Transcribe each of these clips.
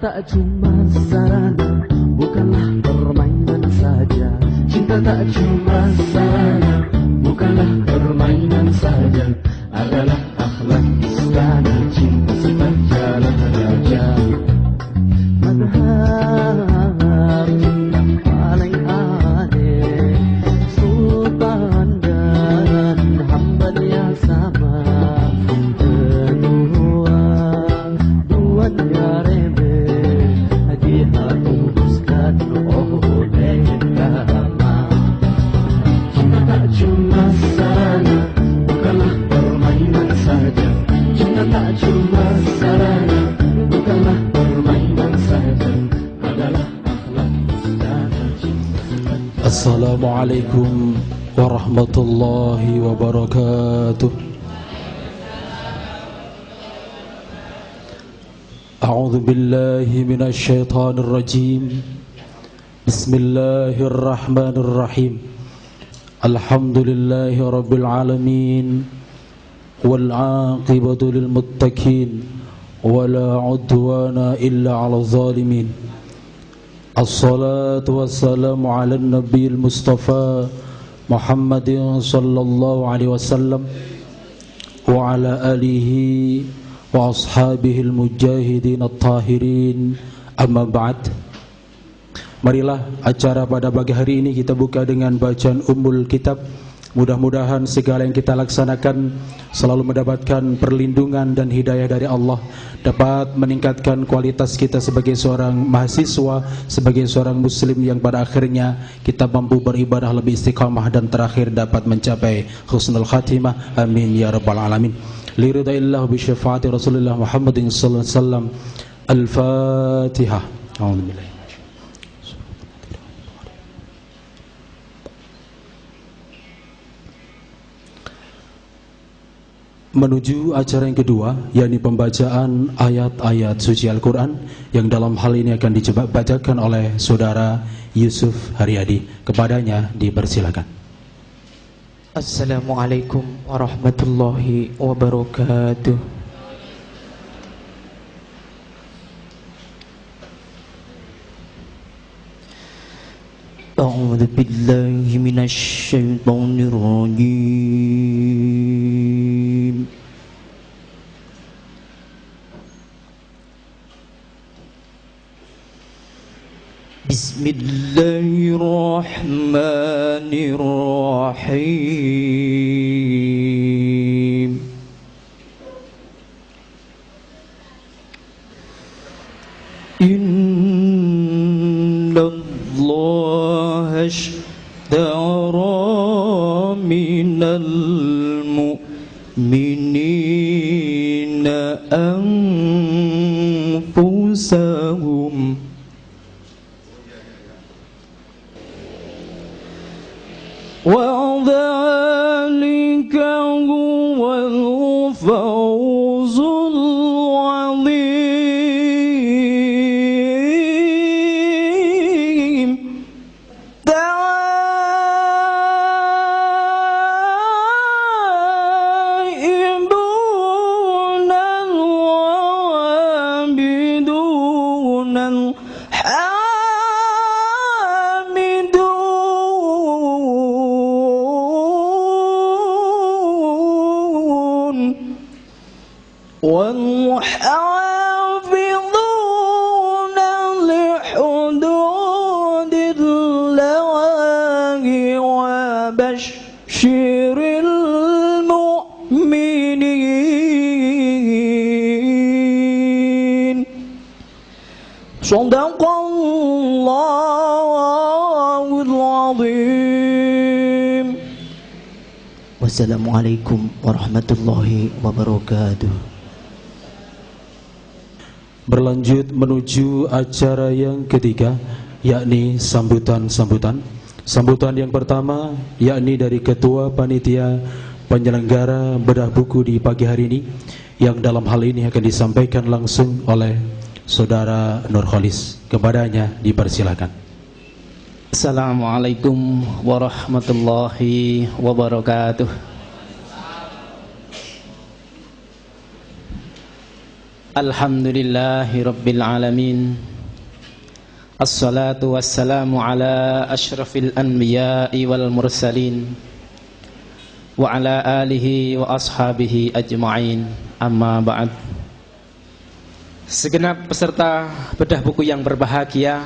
tak cuma sarana, bukanlah permainan saja. Cinta tak cuma sarana, bukanlah permainan saja. Adalah akhlak istana, cinta sifat jalan raja. Madhab cinta paling aneh, sultan dan hamba dia sama. Duanya remeh, dihapuskan oleh agama. Cinta tak cuma sarana, bukanlah permainan saja. Cinta tak cuma sarana, bukanlah permainan saja. Adalah akhlak istana cinta. Assalamualaikum warahmatullahi wabarakatuh. A'udzu billahi minasy syaithanir rajim. Bismillahirrahmanirrahim. Alhamdulillahi rabbil alamin wal 'aqibatu lil muttaqin wala 'udwana illa 'alal zalimin. Assalatu wassalamu 'alan nabiyil mustafa Muhammadin sallallahu alaihi wasallam wa 'ala alihi wa ashabihil mujahidin at-tahirin, amma ba'd. Marilah acara pada pagi hari ini kita buka dengan bacaan Ummul Kitab. Mudah-mudahan segala yang kita laksanakan selalu mendapatkan perlindungan dan hidayah dari Allah, dapat meningkatkan kualitas kita sebagai seorang mahasiswa, sebagai seorang muslim yang pada akhirnya kita mampu beribadah lebih istiqamah dan terakhir dapat mencapai husnul khatimah. Amin ya rabbal alamin. Liridhaillah bi syafaati Rasulullah Muhammadin sallallahu alaihi wasallam. Al-Fatihah. A'udzubillahi. Menuju acara yang kedua, yakni pembacaan ayat-ayat suci Al-Quran, yang dalam hal ini akan dibacakan oleh saudara Yusuf Haryadi. Kepadanya dipersilakan. Assalamualaikum warahmatullahi wabarakatuh. A'udzu billahi minasy syaithanir rajim. Bismillahirrahmanirrahim. Innallaha ashtara minal mu'minina anfusahum وَذَلِكَ هُوَ الْفَوْزُ الْعَظِيمُ. التائبون العابدون والحافظون لحدود الله وبشر المؤمنين. Shadaqallahul azim. Wassalamualaikum warahmatullahi wabarakatuh. Berlanjut menuju acara yang ketiga, yakni sambutan-sambutan. Sambutan yang pertama yakni dari Ketua Panitia Penyelenggara Bedah Buku di pagi hari ini, yang dalam hal ini akan disampaikan langsung oleh Saudara Nurkholis. Kepadanya dipersilakan. Assalamualaikum warahmatullahi wabarakatuh. Alhamdulillahi Rabbil Alamin. Assalatu wassalamu ala ashrafil anbiya'i wal mursalin wa ala alihi wa ashabihi ajma'in. Amma ba'd. Segenap peserta bedah buku yang berbahagia,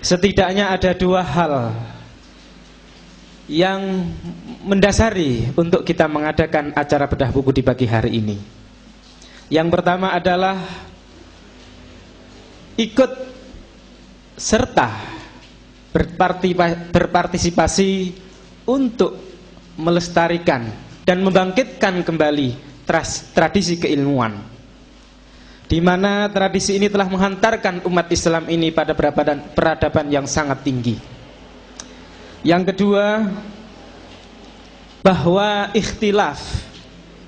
setidaknya ada dua hal yang mendasari untuk kita mengadakan acara bedah buku di pagi hari ini. Yang pertama adalah ikut serta berpartisipasi untuk melestarikan dan membangkitkan kembali tradisi keilmuan, di mana tradisi ini telah menghantarkan umat Islam ini pada peradaban yang sangat tinggi. Yang kedua, bahwa ikhtilaf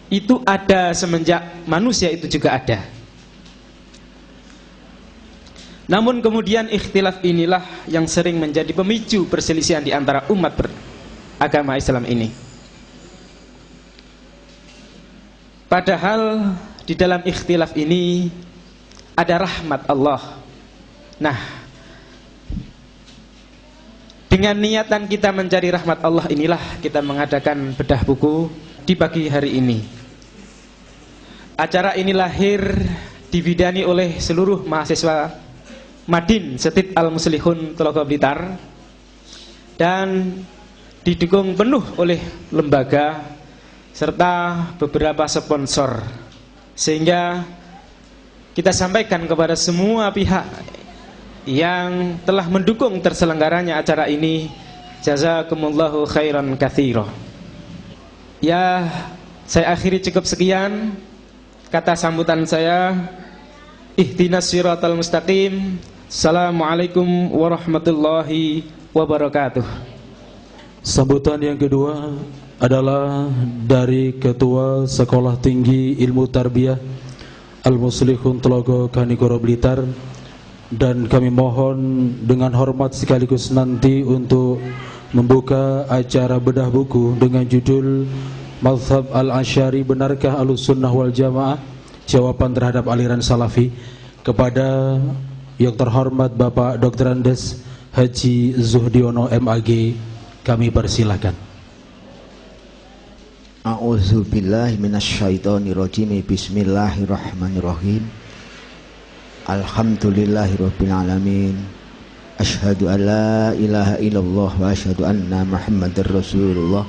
itu ada semenjak manusia itu juga ada. Namun kemudian ikhtilaf inilah yang sering menjadi pemicu perselisihan di antara umat beragama Islam ini. Padahal di dalam ikhtilaf ini ada rahmat Allah. Nah, dengan niatan kita mencari rahmat Allah inilah kita mengadakan bedah buku di pagi hari ini. Acara ini lahir dibidani oleh seluruh mahasiswa Madin Setit Al-Muslihun Telaga Blitar dan didukung penuh oleh lembaga serta beberapa sponsor, sehingga kita sampaikan kepada semua pihak yang telah mendukung terselenggaranya acara ini, jazakumullahu khairan katsira. Ya, saya akhiri cukup sekian kata sambutan saya. Ihdinas siratal mustaqim. Assalamualaikum warahmatullahi wabarakatuh. Sambutan yang kedua adalah dari Ketua Sekolah Tinggi Ilmu Tarbiyah Al-Muslihun Telaga Kanigoro Blitar, dan kami mohon dengan hormat sekaligus nanti untuk membuka acara bedah buku dengan judul Mazhab Al-Asy'ari Benarkah Ahlussunnah wal Jamaah? Jawaban terhadap aliran Salafi, kepada yang terhormat Bapak Dr. Andes Haji Zuhdiono MAG, kami persilakan. A'udzubillahi minasyaitonirrajim. Bismillahirrahmanirrahim. Alhamdulillahirabbil alamin. Asyhadu an la ilaha illallah wa asyhadu anna Muhammadar Rasulullah.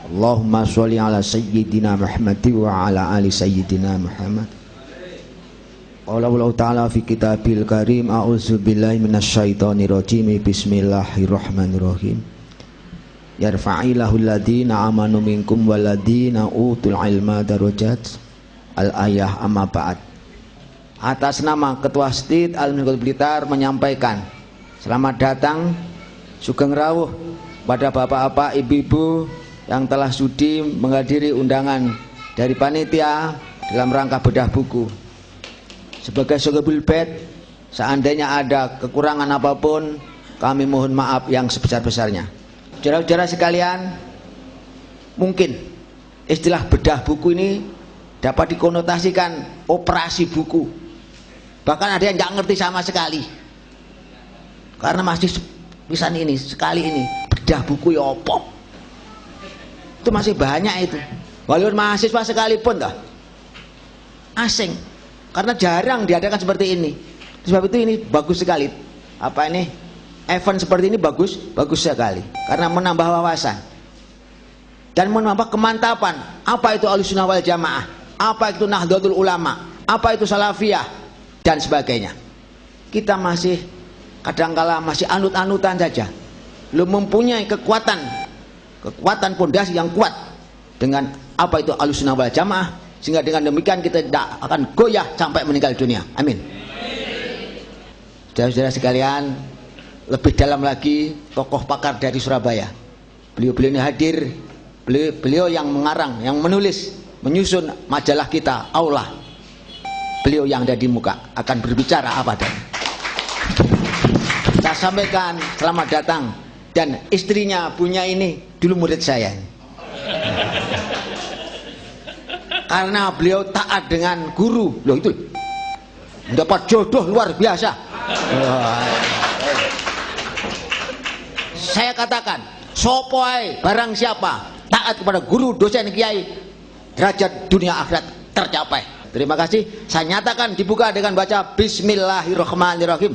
Allahumma sholli ala sayyidina Muhammad wa ala ali sayyidina Muhammad. Qala Allah Ta'ala fi kitabil karim. A'udzubillahi minasyaitonirrajim. Bismillahirrahmanirrahim. Yarfa'illahu alladhina amanu minkum walladhina utul ilma darajat. Al-ayah amma ba'd. Atas nama Ketua Stit Al-Muslihun Blitar menyampaikan selamat datang, sugeng rawuh pada bapak-bapak, ibu-ibu yang telah sudi menghadiri undangan dari panitia dalam rangka bedah buku. Sebagai sahibul bait, seandainya ada kekurangan apapun, kami mohon maaf yang sebesar-besarnya. Saudara-saudara sekalian, mungkin istilah bedah buku ini dapat dikonotasikan operasi buku. Bahkan ada yang nggak ngerti sama sekali, karena masih pisan ini sekali ini bedah buku ya opo. Itu masih banyak itu, walaupun mahasiswa sekalipun dah asing, karena jarang diadakan seperti ini. Sebab itu ini bagus sekali. Apa ini event seperti ini bagus sekali, karena menambah wawasan dan menambah kemantapan. Apa itu Ahlussunnah wal Jamaah, apa itu Nahdlatul Ulama, apa itu Salafiyah dan sebagainya. Kita masih kadangkala masih anut-anutan saja, belum mempunyai kekuatan pondasi yang kuat dengan apa itu Ahlussunnah wal Jamaah, sehingga dengan demikian kita tidak akan goyah sampai meninggal dunia. Amin. Saudara-saudara sekalian, lebih dalam lagi tokoh pakar dari Surabaya, beliau ini hadir, beliau yang mengarang, yang menulis, menyusun majalah kita Aula. Beliau yang ada di muka akan berbicara apa adanya. Saya sampaikan selamat datang, dan istrinya punya ini dulu murid saya. karena beliau taat dengan guru. Loh itu mendapat jodoh luar biasa. Saya katakan, sopo ae barang siapa taat kepada guru, dosen, kiai, derajat dunia akhirat tercapai. Terima kasih. Saya nyatakan dibuka dengan baca Bismillahirrahmanirrahim.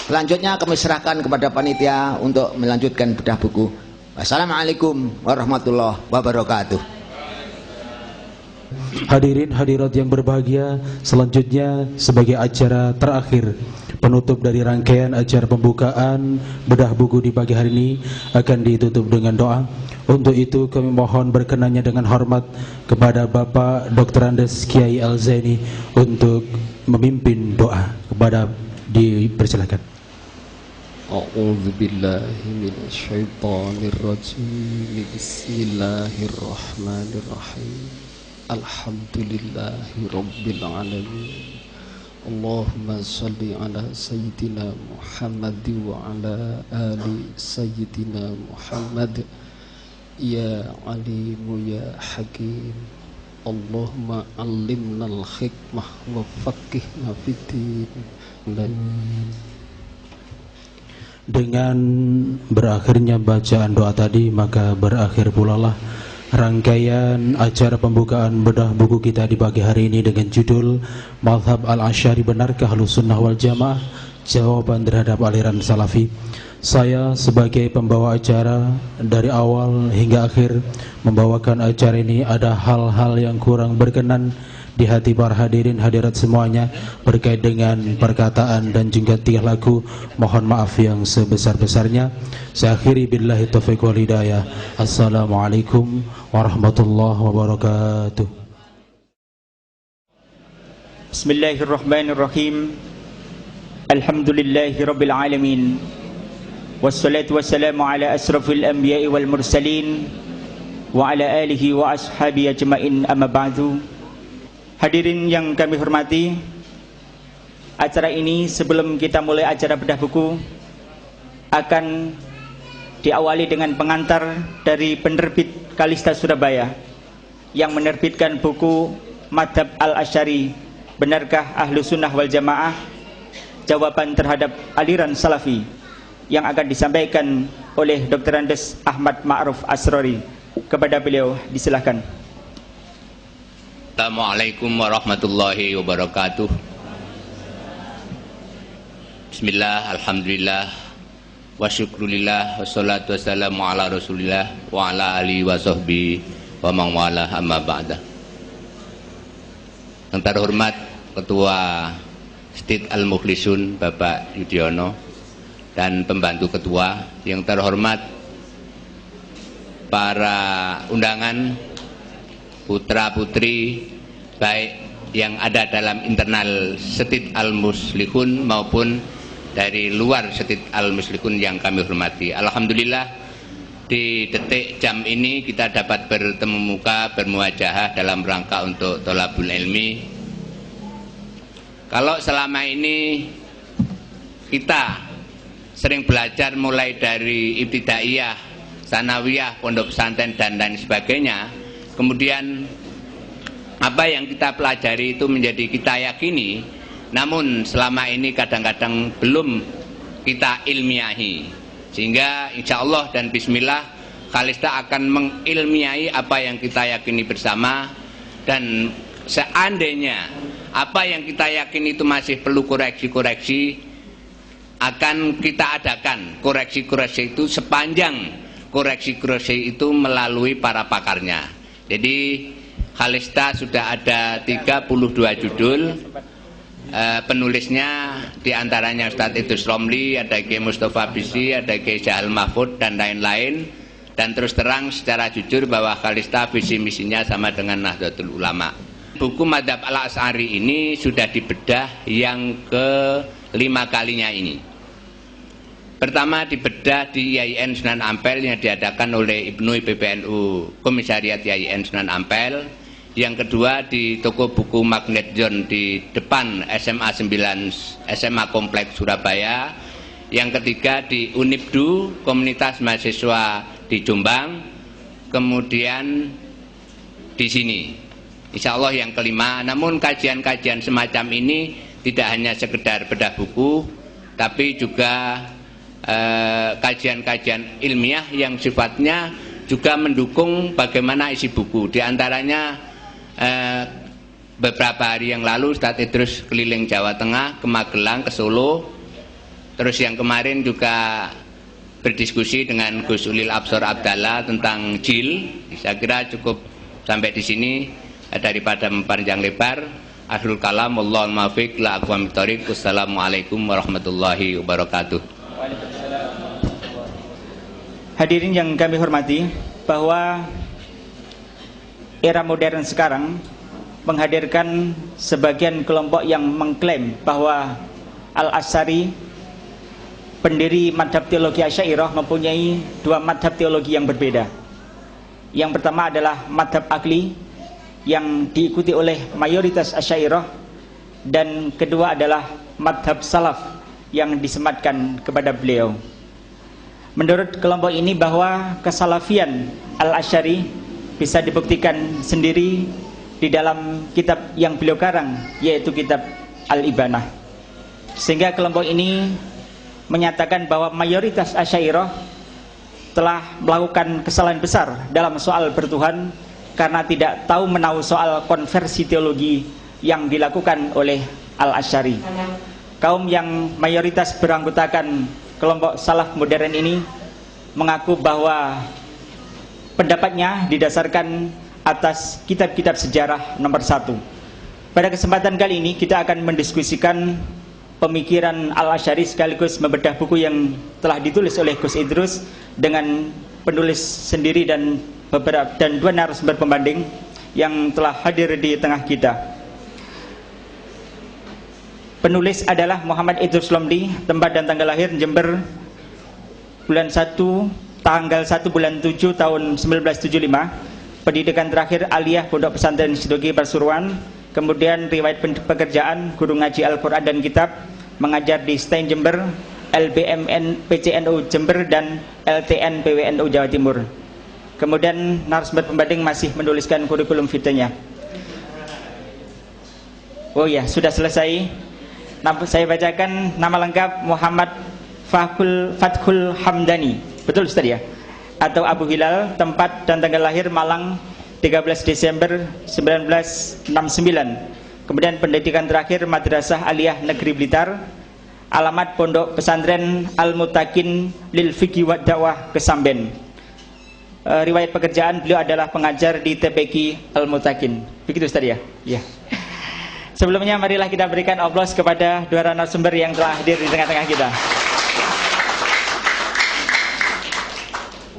Selanjutnya kami serahkan kepada panitia untuk melanjutkan bedah buku. Wassalamualaikum warahmatullahi wabarakatuh. Hadirin hadirat yang berbahagia, selanjutnya sebagai acara terakhir penutup dari rangkaian acara pembukaan bedah buku di pagi hari ini akan ditutup dengan doa. Untuk itu kami mohon berkenannya dengan hormat kepada Bapak Dr. Andes Kiai Al-Zaini untuk memimpin doa. Kepada dipersilakan. A'udzu billahi minasyaitonir rajim. Bismillahirrahmanirrahim. Alhamdulillahi rabbil alamin. Allahumma salli ala sayyidina Muhammad wa ala ali sayyidina Muhammad. Ya alimu ya hakim. Allahumma allimna al-hikmah wa faqihna fid-din. Dengan berakhirnya bacaan doa tadi, maka berakhir pula lah rangkaian acara pembukaan bedah buku kita di pagi hari ini dengan judul Mazhab Al-Asy'ari benarkah Ahlussunnah wal Jamaah? Jawaban terhadap aliran Salafi. Saya sebagai pembawa acara dari awal hingga akhir membawakan acara ini, ada hal-hal yang kurang berkenan di hati para hadirin hadirat semuanya berkait dengan perkataan dan juga tingkah laku. Mohon maaf yang sebesar-besarnya. Saya akhiri billahi taufiq wal hidayah. Assalamualaikum warahmatullahi wabarakatuh. Bismillahirrahmanirrahim. Alhamdulillahi rabbil alamin. Wassalatu wassalamu ala asrafil anbiya'i wal mursalin wa ala alihi wa ashabihi ajma'in, amma ba'du. Hadirin yang kami hormati, acara ini sebelum kita mulai acara bedah buku akan diawali dengan pengantar dari penerbit Kalista Surabaya yang menerbitkan buku Mazhab Al-Asy'ari benarkah Ahlussunnah wal Jamaah? Jawaban terhadap aliran Salafi, yang akan disampaikan oleh Dr. Andes Ahmad Ma'ruf Asrori. Kepada beliau disilahkan. Assalamualaikum warahmatullahi wabarakatuh. Bismillah, alhamdulillah, wa syukrulillah, wassalatu wassalamu ala rasulillah wa ala alihi wa sahbihi wa man wala, amma ba'da. Yang terhormat Ketua Stid Al-Mukhlisun Bapak Yudhoyono dan pembantu ketua, yang terhormat para undangan, putra-putri baik yang ada dalam internal Setid Al-Muslihun maupun dari luar Setid Al-Muslihun yang kami hormati. Alhamdulillah, di detik jam ini kita dapat bertemu muka, bermuajahah dalam rangka untuk tholabul ilmi. Kalau selama ini kita sering belajar mulai dari ibtidaiyah, sanawiyah, pondok pesantren dan lain sebagainya, kemudian apa yang kita pelajari itu menjadi kita yakini, namun selama ini kadang-kadang belum kita ilmiahi, sehingga insya Allah dan bismillah Kalista akan mengilmiahi apa yang kita yakini bersama. Dan seandainya apa yang kita yakini itu masih perlu koreksi-koreksi, akan kita adakan koreksi-koreksi itu sepanjang koreksi-koreksi itu melalui para pakarnya. Jadi Kalista sudah ada 32 judul, penulisnya diantaranya Ustadz Idrus Romli, ada Kiai Mustafa Bisi, ada Kiai Jahal Mahfud dan lain-lain. Dan terus terang secara jujur bahwa Kalista visi misinya sama dengan Nahdlatul Ulama. Buku Mazhab Al-Asy'ari ini sudah dibedah yang ke-5 kalinya ini. Pertama dibedah di IAIN Sunan Ampel yang diadakan oleh Ibnu PBNU Komisariat IAIN Sunan Ampel. Yang kedua di toko buku Magnet John di depan SMA 9 SMA Kompleks Surabaya. Yang ketiga di Unibdu, Komunitas Mahasiswa di Jombang, kemudian di sini. Insya Allah yang kelima. Namun kajian-kajian semacam ini tidak hanya sekedar bedah buku, tapi juga kajian-kajian ilmiah yang sifatnya juga mendukung bagaimana isi buku. Di antaranya beberapa hari yang lalu Ustadz Idrus keliling Jawa Tengah, ke Magelang, ke Solo. Terus yang kemarin juga berdiskusi dengan Gus Ulil Absor Abdallah tentang jil. Saya kira cukup sampai di sini daripada mempanjang lebar. Akhirul kalam, wallahul muwaffiq la aqwamit thoriq. Wassalamualaikum warahmatullahi wabarakatuh. Hadirin yang kami hormati, bahwa era modern sekarang menghadirkan sebagian kelompok yang mengklaim bahwa Al-Asy'ari, pendiri madhab teologi Asy'ariyah, mempunyai dua madhab teologi yang berbeda. Yang pertama adalah madhab akli yang diikuti oleh mayoritas Asy'ariyah, dan kedua adalah madhab salaf yang disematkan kepada beliau. Menurut kelompok ini bahwa kesalafian Al-Asy'ari bisa dibuktikan sendiri di dalam kitab yang beliau karang, yaitu kitab Al-Ibanah. Sehingga kelompok ini menyatakan bahwa mayoritas Asy'ariyah telah melakukan kesalahan besar dalam soal bertuhan karena tidak tahu menahu soal konversi teologi yang dilakukan oleh Al-Asy'ari. Kaum yang mayoritas beranggotakan kelompok salaf modern ini mengaku bahwa pendapatnya didasarkan atas kitab-kitab sejarah nomor 1. Pada kesempatan kali ini kita akan mendiskusikan pemikiran Al-Asy'ari sekaligus membedah buku yang telah ditulis oleh Gus Idrus dengan penulis sendiri dan dua narasumber pembanding yang telah hadir di tengah kita. Penulis adalah Muhammad Idrus Lomdi, tempat dan tanggal lahir Jember, tanggal 1 bulan 7 tahun 1975. Pendidikan terakhir aliyah Pondok Pesantren Sidogi Pasuruan. Kemudian riwayat pekerjaan guru ngaji Al-Quran dan Kitab, mengajar di STAIN Jember, LBMN PCNU Jember, dan LTN PWNU Jawa Timur. Kemudian narasumber pembanding masih menuliskan kurikulum vitae-nya. Oh ya, sudah selesai. Saya bacakan nama lengkap: Muhammad Fathul Hamdani. Betul Ustaz ya? Atau Abu Hilal, tempat dan tanggal lahir Malang 13 Desember 1969. Kemudian pendidikan terakhir Madrasah Aliyah Negeri Blitar. Alamat Pondok Pesantren Al-Mutakin Lil Fiqhi wa Dakwah Kesamben. Riwayat pekerjaan beliau adalah pengajar di TPQ Al-Mutakin. Begitu Ustaz ya? Ya. Sebelumnya marilah kita berikan aplaus kepada dua narasumber yang telah hadir di tengah-tengah kita.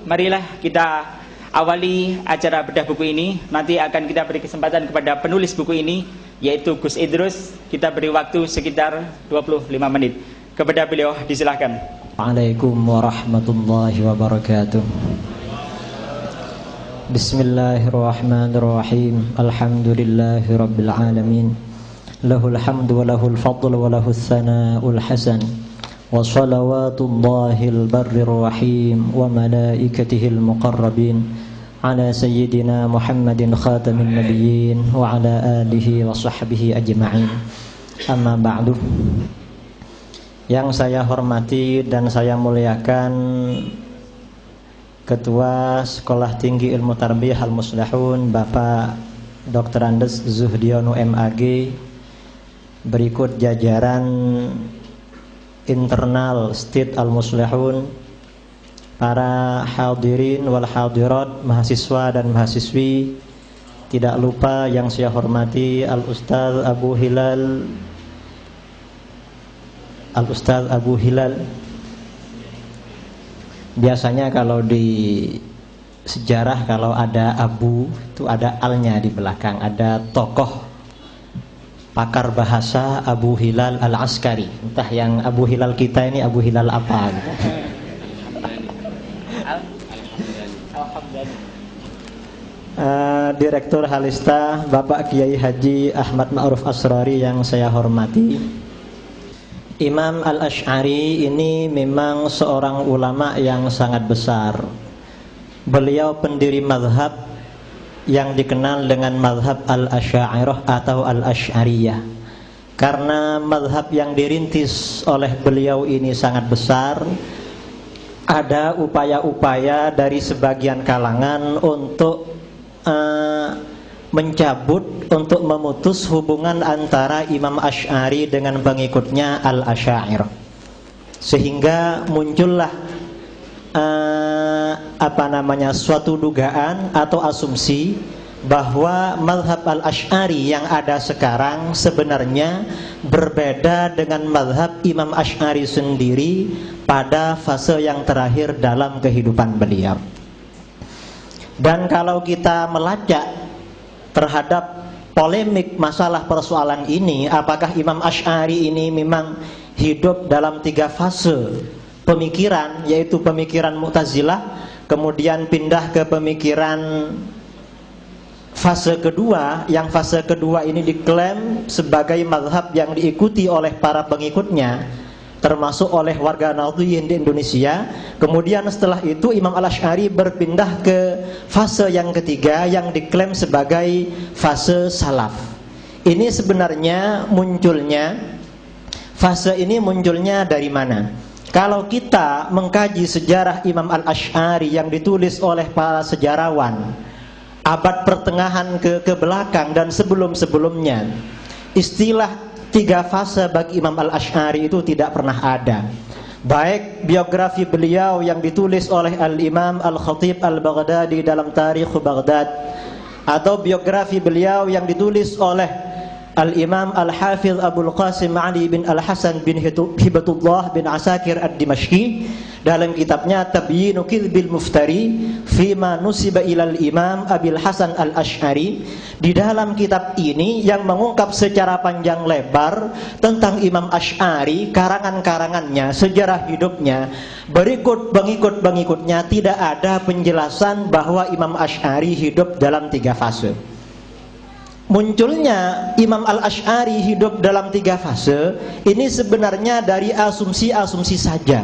Marilah kita awali acara bedah buku ini. Nanti akan kita beri kesempatan kepada penulis buku ini, yaitu Gus Idrus. Kita beri waktu sekitar 25 menit. Kepada beliau disilahkan. Waalaikumsalam warahmatullahi wabarakatuh. Bismillahirrahmanirrahim. Alhamdulillahi rabbil alamin. Lahul hamdu wa lahul fadl wa lahul thana'ul hasan. Wa salawatullahil barrir rahim wa malaikatihil muqarrabin ala sayyidina Muhammadin khatamin nabiyyin wa ala alihi wa sahbihi ajma'in. Amma ba'du. Yang saya hormati dan saya muliakan Ketua Sekolah Tinggi Ilmu Tarbiyah Al-Muslihun Bapak Dr. Andes Zuhdiono MAG, berikut jajaran internal Stit Al-Muslihun, para hadirin wal hadirat, mahasiswa dan mahasiswi, tidak lupa yang saya hormati Al-Ustaz Abu Hilal. Biasanya kalau di sejarah kalau ada Abu itu ada alnya di belakang, ada tokoh pakar bahasa Abu Hilal Al-Askari. Entah yang Abu Hilal kita ini Abu Hilal apa gitu. Direktur Halista Bapak Kiai Haji Ahmad Ma'ruf Asrari yang saya hormati. Imam Al-Asy'ari ini memang seorang ulama yang sangat besar. beliau pendiri mazhab yang dikenal dengan mazhab al-Asy'ariyah atau al-Asy'ariyah. Karena mazhab yang dirintis oleh beliau ini sangat besar, ada upaya-upaya dari sebagian kalangan untuk mencabut, untuk memutus hubungan antara Imam Asy'ari dengan pengikutnya al-Asy'ariyah, sehingga muncullah suatu dugaan atau asumsi bahwa mazhab al-Asy'ari yang ada sekarang sebenarnya berbeda dengan mazhab Imam Asy'ari sendiri pada fase yang terakhir dalam kehidupan beliau. Dan kalau kita melacak terhadap polemik masalah persoalan ini, apakah Imam Asy'ari ini memang hidup dalam 3 fase pemikiran, yaitu pemikiran Mu'tazilah, kemudian pindah ke pemikiran fase kedua, yang fase kedua ini diklaim sebagai mazhab yang diikuti oleh para pengikutnya, termasuk oleh warga Nahdliyin di Indonesia. Kemudian setelah itu Imam Al-Asy'ari berpindah ke fase yang ketiga yang diklaim sebagai fase salaf. Ini sebenarnya munculnya, fase ini munculnya dari mana? Kalau kita mengkaji sejarah Imam Al-Asy'ari yang ditulis oleh para sejarawan abad pertengahan ke belakang dan sebelum-sebelumnya, istilah 3 fase bagi Imam Al-Asy'ari itu tidak pernah ada. Baik biografi beliau yang ditulis oleh Al-Imam Al-Khatib Al-Baghdadi dalam Tarikh Baghdad, atau biografi beliau yang ditulis oleh Al-Imam Al-Hafiz Abul Qasim Ali bin Al-Hasan bin Hibatullah bin Asakir Ad-Dimashqi dalam kitabnya Tabyinu Kidhbil Muftari Fima Nusiba ilal Imam Abil Hasan Al-Asy'ari. Di dalam kitab ini yang mengungkap secara panjang lebar tentang Imam Asy'ari, karangan-karangannya, sejarah hidupnya, berikut pengikut-pengikutnya, tidak ada penjelasan bahwa Imam Asy'ari hidup dalam 3 fase. Munculnya Imam Al-Asy'ari hidup dalam 3 fase ini sebenarnya dari asumsi-asumsi saja.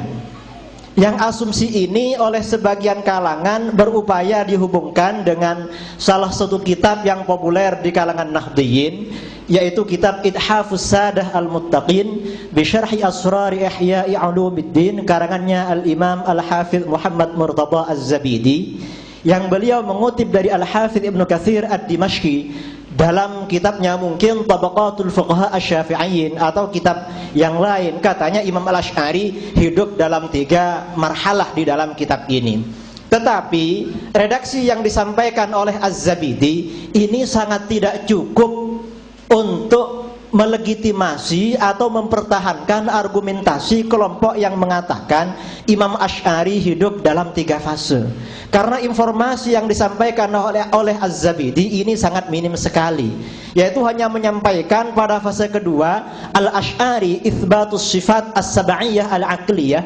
Yang asumsi ini oleh sebagian kalangan berupaya dihubungkan dengan salah satu kitab yang populer di kalangan Nahdliyin, yaitu kitab Ithafus Sadah Al-Muttaqin bi Syarhi Asrari Ihya'i Ulumiddin, karangannya Al-Imam Al-Hafiz Muhammad Murtada Az-Zabidi, yang beliau mengutip dari Al-Hafiz Ibnu Katsir Ad-Dimashqi dalam kitabnya mungkin Tabaqatul Fuqaha Asy-Syafi'iyyin atau kitab yang lain. Katanya Imam Al-Asy'ari hidup dalam 3 marhalah di dalam kitab ini. Tetapi redaksi yang disampaikan oleh Az-Zabidi ini sangat tidak cukup untuk melegitimasi atau mempertahankan argumentasi kelompok yang mengatakan Imam Asy'ari hidup dalam 3 fase. Karena informasi yang disampaikan oleh Az-Zabidi ini sangat minim sekali, yaitu hanya menyampaikan pada fase kedua Al-Asy'ari itsbatus sifat as-sab'iyah al-aqliyah,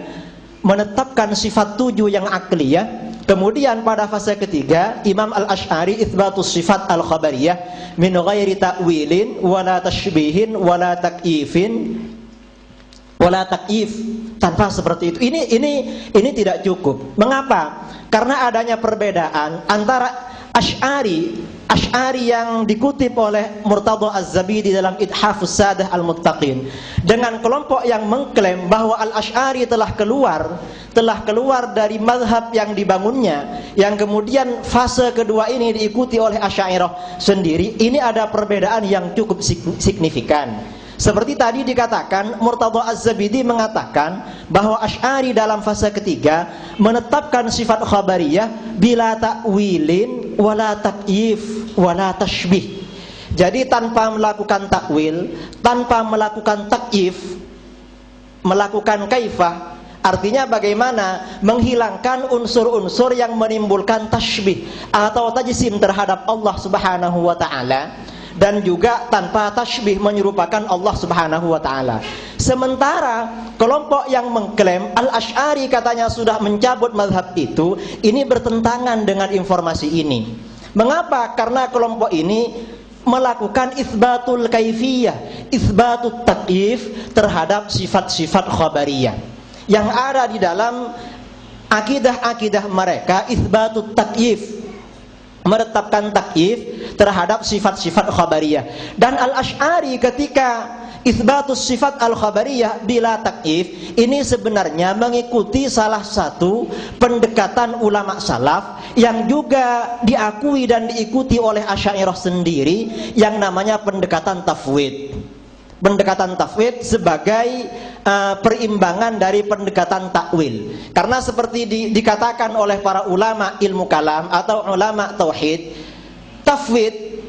menetapkan sifat 7 yang akliyah. Kemudian pada fase ketiga Imam Al-Asy'ari itsbatus sifat al-khabariyah min ghairi ta'wilin wala tashbihin wala takyifin wala takyif, tanpa seperti itu. Ini tidak cukup. Mengapa? Karena adanya perbedaan antara Asy'ari yang dikutip oleh Murtada Az-Zabidi dalam Ithafus Sadah Al-Muttaqin dengan kelompok yang mengklaim bahwa Al-Asy'ari telah keluar dari mazhab yang dibangunnya, yang kemudian fase kedua ini diikuti oleh Asy'ariyah sendiri. Ini ada perbedaan yang cukup signifikan. Seperti tadi dikatakan, Murtada Az-Zabidi mengatakan bahwa Asy'ari dalam fase ketiga menetapkan sifat khabariyah bila ta'wilin wala takyif wala tashbih. Jadi tanpa melakukan takwil, tanpa melakukan takyif, melakukan kaifah, artinya bagaimana menghilangkan unsur-unsur yang menimbulkan tashbih atau tajsim terhadap Allah Subhanahu wa taala, dan juga tanpa tashbih menyerupakan Allah Subhanahu wa taala. Sementara kelompok yang mengklaim Al-Asy'ari katanya sudah mencabut mazhab itu, ini bertentangan dengan informasi ini. Mengapa? Karena kelompok ini melakukan itsbatul kaifiyah, itsbatut takyif terhadap sifat-sifat khabariyah yang ada di dalam akidah mereka itsbatut takyif, menetapkan takyif terhadap sifat-sifat khabariyah. Dan Al-Asy'ari ketika itsbatus sifat al-khabariyah bila takyif, ini sebenarnya mengikuti salah satu pendekatan ulama salaf yang juga diakui dan diikuti oleh Asy'ariyah sendiri, yang namanya pendekatan tafwid. Pendekatan tafwid sebagai perimbangan dari pendekatan takwil. Karena seperti dikatakan oleh para ulama ilmu kalam atau ulama tauhid, tafwid,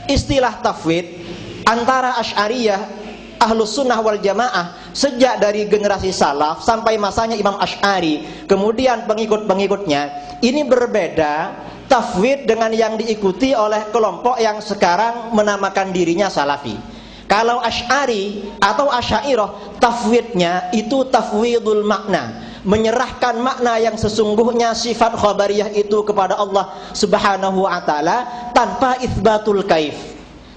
istilah tafwid antara Asy'ariyah, Ahlus Sunnah wal Jamaah sejak dari generasi salaf sampai masanya Imam Asy'ari, kemudian pengikut-pengikutnya, ini berbeda tafwid dengan yang diikuti oleh kelompok yang sekarang menamakan dirinya Salafi. Kalau Asy'ari atau Asy'ariyah, tafwidnya itu tafwidul makna, menyerahkan makna yang sesungguhnya sifat khabariyah itu kepada Allah Subhanahu wa taala tanpa itsbatul kaif.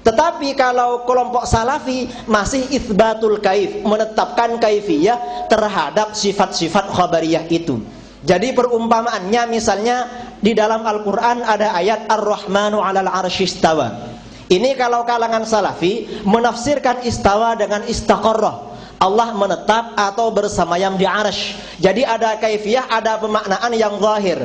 Tetapi kalau kelompok Salafi masih itsbatul kaif, menetapkan kaifiyah terhadap sifat-sifat khabariyah itu. Jadi perumpamaannya misalnya di dalam Al-Qur'an ada ayat Ar-Rahmanu 'alal 'arsy istawa. Ini kalau kalangan Salafi menafsirkan istawa dengan istaqarrah, Allah menetap atau bersemayam di arsy. Jadi ada kaifiyah, ada pemaknaan yang zahir.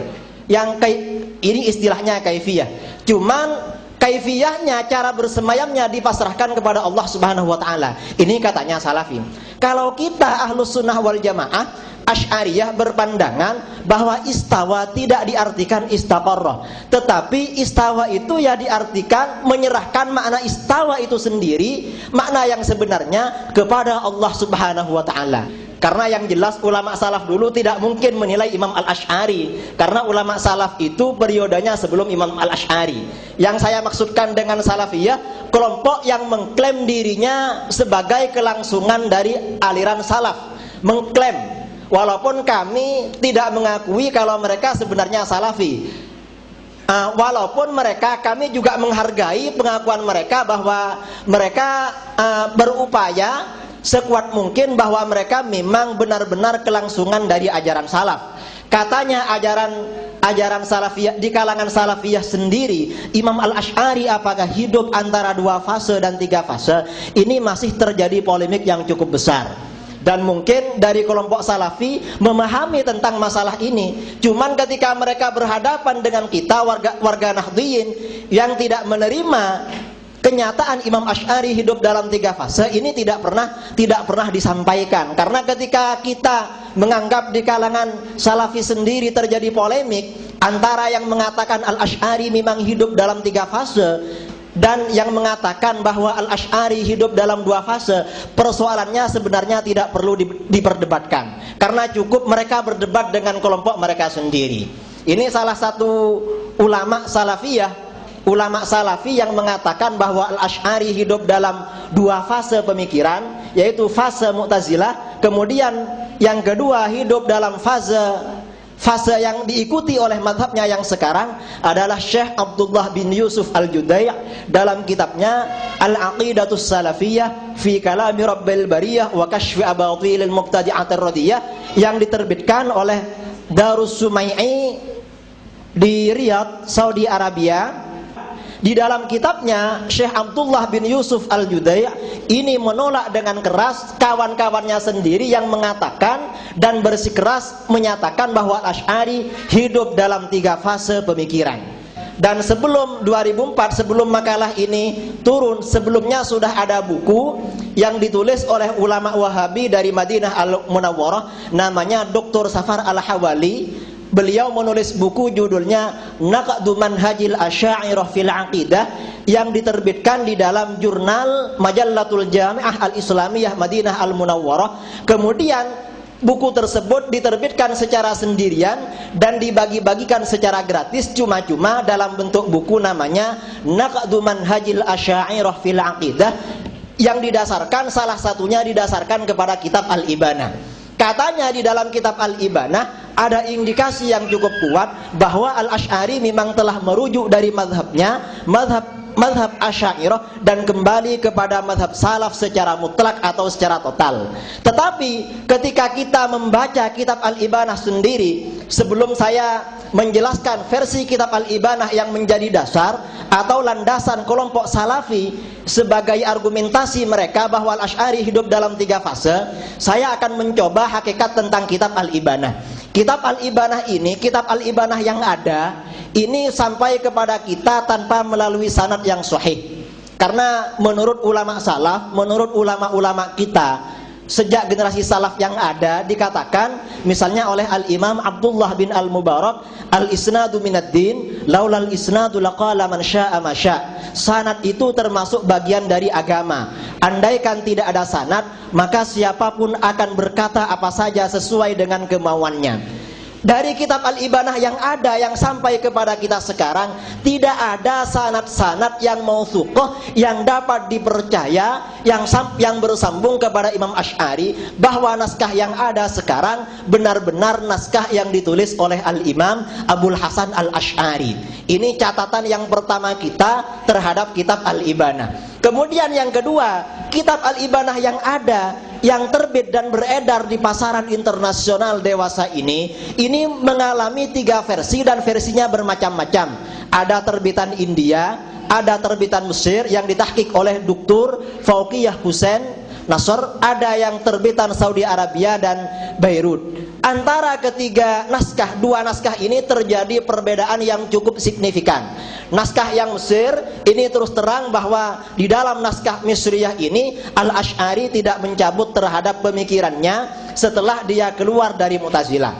Ini istilahnya kaifiyah. Cuman kaifiyahnya, cara bersemayamnya dipasrahkan kepada Allah Subhanahu wa taala. Ini katanya Salafi. Kalau kita Ahlus Sunnah wal Jamaah, Asy'ariyah berpandangan bahwa istawa tidak diartikan istaqarrah, tetapi istawa itu ya diartikan menyerahkan makna istawa itu sendiri, makna yang sebenarnya kepada Allah Subhanahu wa taala. Karena yang jelas ulama salaf dulu tidak mungkin menilai Imam Al-Asy'ari, karena ulama salaf itu periodenya sebelum Imam Al-Asy'ari. Yang saya maksudkan dengan salafiyah, kelompok yang mengklaim dirinya sebagai kelangsungan dari aliran salaf, mengklaim, walaupun kami tidak mengakui kalau mereka sebenarnya salafi. Walaupun kami juga menghargai pengakuan mereka bahwa mereka berupaya sekuat mungkin bahwa mereka memang benar-benar kelangsungan dari ajaran salaf. Katanya ajaran salafiyah, di kalangan salafiyah sendiri, Imam Al-Asy'ari apakah hidup antara 2 fase dan 3 fase? Ini masih terjadi polemik yang cukup besar. Dan mungkin dari kelompok Salafi memahami tentang masalah ini. Cuman ketika mereka berhadapan dengan kita warga Nahdliyin yang tidak menerima kenyataan Imam Asy'ari hidup dalam 3 fase, ini tidak pernah disampaikan. Karena ketika kita menganggap di kalangan Salafi sendiri terjadi polemik antara yang mengatakan Al-Asy'ari memang hidup dalam 3 fase dan yang mengatakan bahwa Al-Asy'ari hidup dalam 2 fase, persoalannya sebenarnya tidak perlu diperdebatkan, karena cukup mereka berdebat dengan kelompok mereka sendiri. Ini salah satu ulama salafiyah, ulama salafi yang mengatakan bahwa Al-Asy'ari hidup dalam 2 fase pemikiran, yaitu fase Mu'tazilah, kemudian yang kedua hidup dalam fase yang diikuti oleh madhabnya yang sekarang adalah Syekh Abdullah bin Yusuf Al-Judai' dalam kitabnya Al-Aqidatus Salafiyah fi Kalami Rabbil Bariyah wa Kashfi Abatilil Mubtadi'atir Radiyah, yang diterbitkan oleh Darus Sumai'i di Riyadh, Saudi Arabia. Di dalam kitabnya Syekh Abdullah bin Yusuf Al-Judai' ini menolak dengan keras kawan-kawannya sendiri yang mengatakan dan bersikeras menyatakan bahwa Asy'ari hidup dalam 3 fase pemikiran. Dan sebelum 2004, sebelum makalah ini turun, sebelumnya sudah ada buku yang ditulis oleh ulama Wahabi dari Madinah Al-Munawwarah, namanya Dr. Safar Al-Hawali. Beliau menulis buku judulnya Naqdu Manhajil Asy'ariyah fil Aqidah, yang diterbitkan di dalam jurnal Majallatul Jami'ah Al-Islamiyah Madinah Al-Munawwarah. Kemudian buku tersebut diterbitkan secara sendirian dan dibagi-bagikan secara gratis cuma-cuma dalam bentuk buku namanya Naqdu Manhajil Asy'ariyah fil Aqidah, yang didasarkan, salah satunya didasarkan kepada kitab Al-Ibanah. Katanya di dalam kitab Al-Ibanah ada indikasi yang cukup kuat bahwa Al-Asy'ari memang telah merujuk dari madhabnya, madhab Asy'ariyah, dan kembali kepada madhab salaf secara mutlak atau secara total. Tetapi ketika kita membaca kitab Al-Ibanah sendiri, sebelum saya menjelaskan versi kitab Al-Ibanah yang menjadi dasar atau landasan kelompok Salafi sebagai argumentasi mereka bahwa Al-Asy'ari hidup dalam 3 fase, saya akan mencoba hakikat tentang kitab Al-Ibanah. Kitab Al-Ibanah ini, kitab Al-Ibanah yang ada ini sampai kepada kita tanpa melalui sanad yang sahih. Karena menurut ulama salaf, menurut ulama-ulama kita sejak generasi salaf yang ada, dikatakan misalnya oleh Al-Imam Abdullah bin Al-Mubarak, al-isnadu minad din, laulal isnadu laqala man syaa ma syaa. Sanad itu termasuk bagian dari agama. Andaikan tidak ada sanad, maka siapapun akan berkata apa saja sesuai dengan kemauannya. Dari kitab Al-Ibanah yang ada yang sampai kepada kita sekarang, tidak ada sanad-sanad yang mauthuqah yang dapat dipercaya yang bersambung kepada Imam Asy'ari bahwa naskah yang ada sekarang benar-benar naskah yang ditulis oleh Al-Imam Abul Hasan Al-Asy'ari. Ini catatan yang pertama kita terhadap kitab Al-Ibanah. Kemudian yang kedua, kitab Al-Ibanah yang ada, yang terbit dan beredar di pasaran internasional dewasa ini mengalami 3 versi dan versinya bermacam-macam. Ada terbitan India, ada terbitan Mesir yang ditahqiq oleh Dr. Fauqiyah Hussein Nasr, ada yang terbitan Saudi Arabia dan Beirut. Antara ketiga naskah, 2 naskah ini terjadi perbedaan yang cukup signifikan. Naskah yang Mesir ini terus terang bahwa di dalam naskah Misriyah ini Al-Asy'ari tidak mencabut terhadap pemikirannya setelah dia keluar dari Mu'tazilah.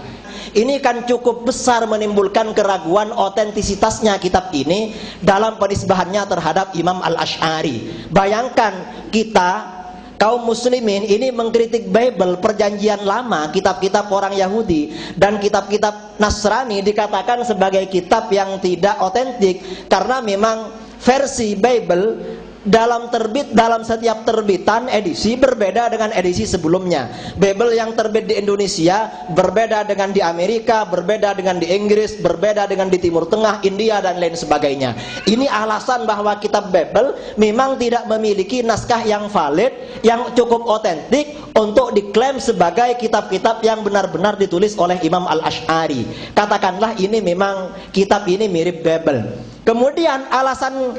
Ini kan cukup besar menimbulkan keraguan otentisitasnya kitab ini dalam penisbahannya terhadap Imam Al-Asy'ari. Bayangkan kita kaum muslimin ini mengkritik Bible, perjanjian lama, kitab-kitab orang Yahudi dan kitab-kitab Nasrani dikatakan sebagai kitab yang tidak otentik karena memang versi Bible dalam setiap terbitan edisi berbeda dengan edisi sebelumnya. Bible yang terbit di Indonesia berbeda dengan di Amerika, berbeda dengan di Inggris, berbeda dengan di Timur Tengah, India dan lain sebagainya. Ini alasan bahwa kitab Bible memang tidak memiliki naskah yang valid, yang cukup otentik untuk diklaim sebagai kitab-kitab yang benar-benar ditulis oleh Imam Al-Asy'ari. Katakanlah ini memang kitab ini mirip Bible. Kemudian alasan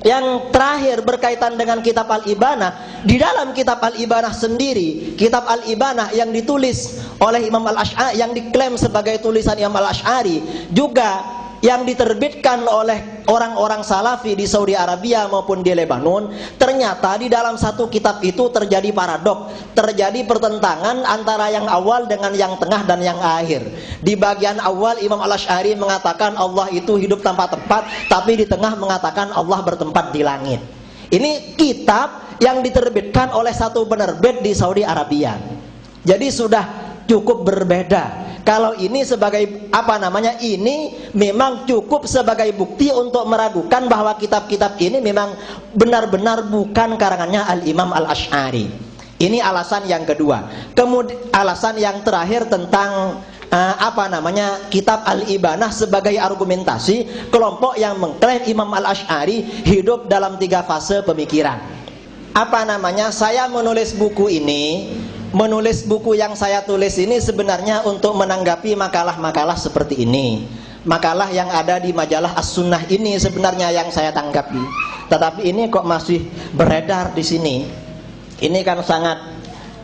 yang terakhir berkaitan dengan kitab Al-Ibanah, di dalam kitab Al-Ibanah sendiri, kitab Al-Ibanah yang ditulis oleh Imam Al-Asy'ari, yang diklaim sebagai tulisan Imam Al-Asy'ari, juga yang diterbitkan oleh orang-orang Salafi di Saudi Arabia maupun di Lebanon, ternyata di dalam satu kitab itu terjadi paradok, terjadi pertentangan antara yang awal dengan yang tengah dan yang akhir. Di bagian awal Imam Al-Asy'ari mengatakan Allah itu hidup tanpa tempat, tapi di tengah mengatakan Allah bertempat di langit. Ini kitab yang diterbitkan oleh satu penerbit di Saudi Arabia. Jadi sudah cukup berbeda. Kalau ini sebagai ini memang cukup sebagai bukti untuk meragukan bahwa kitab-kitab ini memang benar-benar bukan karangannya Al-Imam Al-Asy'ari. Ini alasan yang kedua. Kemudian alasan yang terakhir tentang kitab Al-Ibanah sebagai argumentasi kelompok yang mengklaim Imam Al-Asy'ari hidup dalam 3 fase pemikiran. Saya menulis buku ini, menulis buku yang saya tulis ini sebenarnya untuk menanggapi makalah-makalah seperti ini. Makalah yang ada di majalah As-Sunnah ini sebenarnya yang saya tanggapi. Tetapi ini kok masih beredar di sini. Ini kan sangat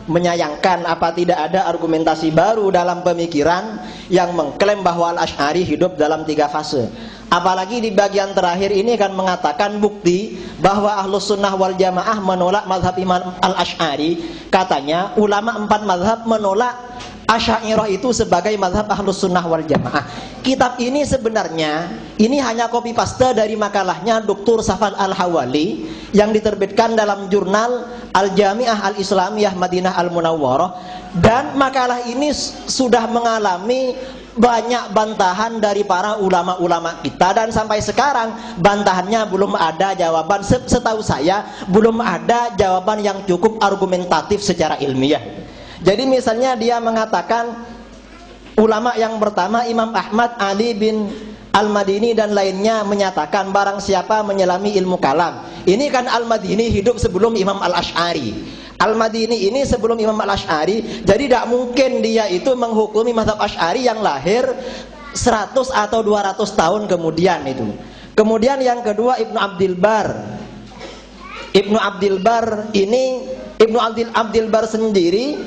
menyayangkan, apa tidak ada argumentasi baru dalam pemikiran yang mengklaim bahwa Al-Asy'ari hidup dalam 3 fase. Apalagi di bagian terakhir ini kan mengatakan bukti bahwa Ahlus Sunnah wal Jamaah menolak mazhab Imam Al-Asy'ari. Katanya ulama 4 mazhab menolak Asy'ariyah itu sebagai mazhab Ahlus Sunnah wal Jamaah. Kitab ini sebenarnya ini hanya copy paste dari makalahnya Dr. Safwan Al-Hawali yang diterbitkan dalam jurnal Al-Jami'ah Al-Islamiyah Madinah Al-Munawwarah, dan makalah ini sudah mengalami banyak bantahan dari para ulama-ulama kita, dan sampai sekarang bantahannya belum ada jawaban. Setahu saya belum ada jawaban yang cukup argumentatif secara ilmiah. Jadi misalnya dia mengatakan, ulama yang pertama Imam Ahmad, Ali bin Al-Madini dan lainnya menyatakan barang siapa menyelami ilmu kalam. Ini kan Al-Madini hidup sebelum Imam Al-Asy'ari. Al-Madini ini sebelum Imam Al-Asy'ari, jadi tidak mungkin dia itu menghukumi mazhab Asy'ari yang lahir 100 atau 200 tahun kemudian itu. Kemudian yang kedua Ibnu Abdil Bar. Ibnu Abdil Bar ini, Ibnu Abdil Bar sendiri,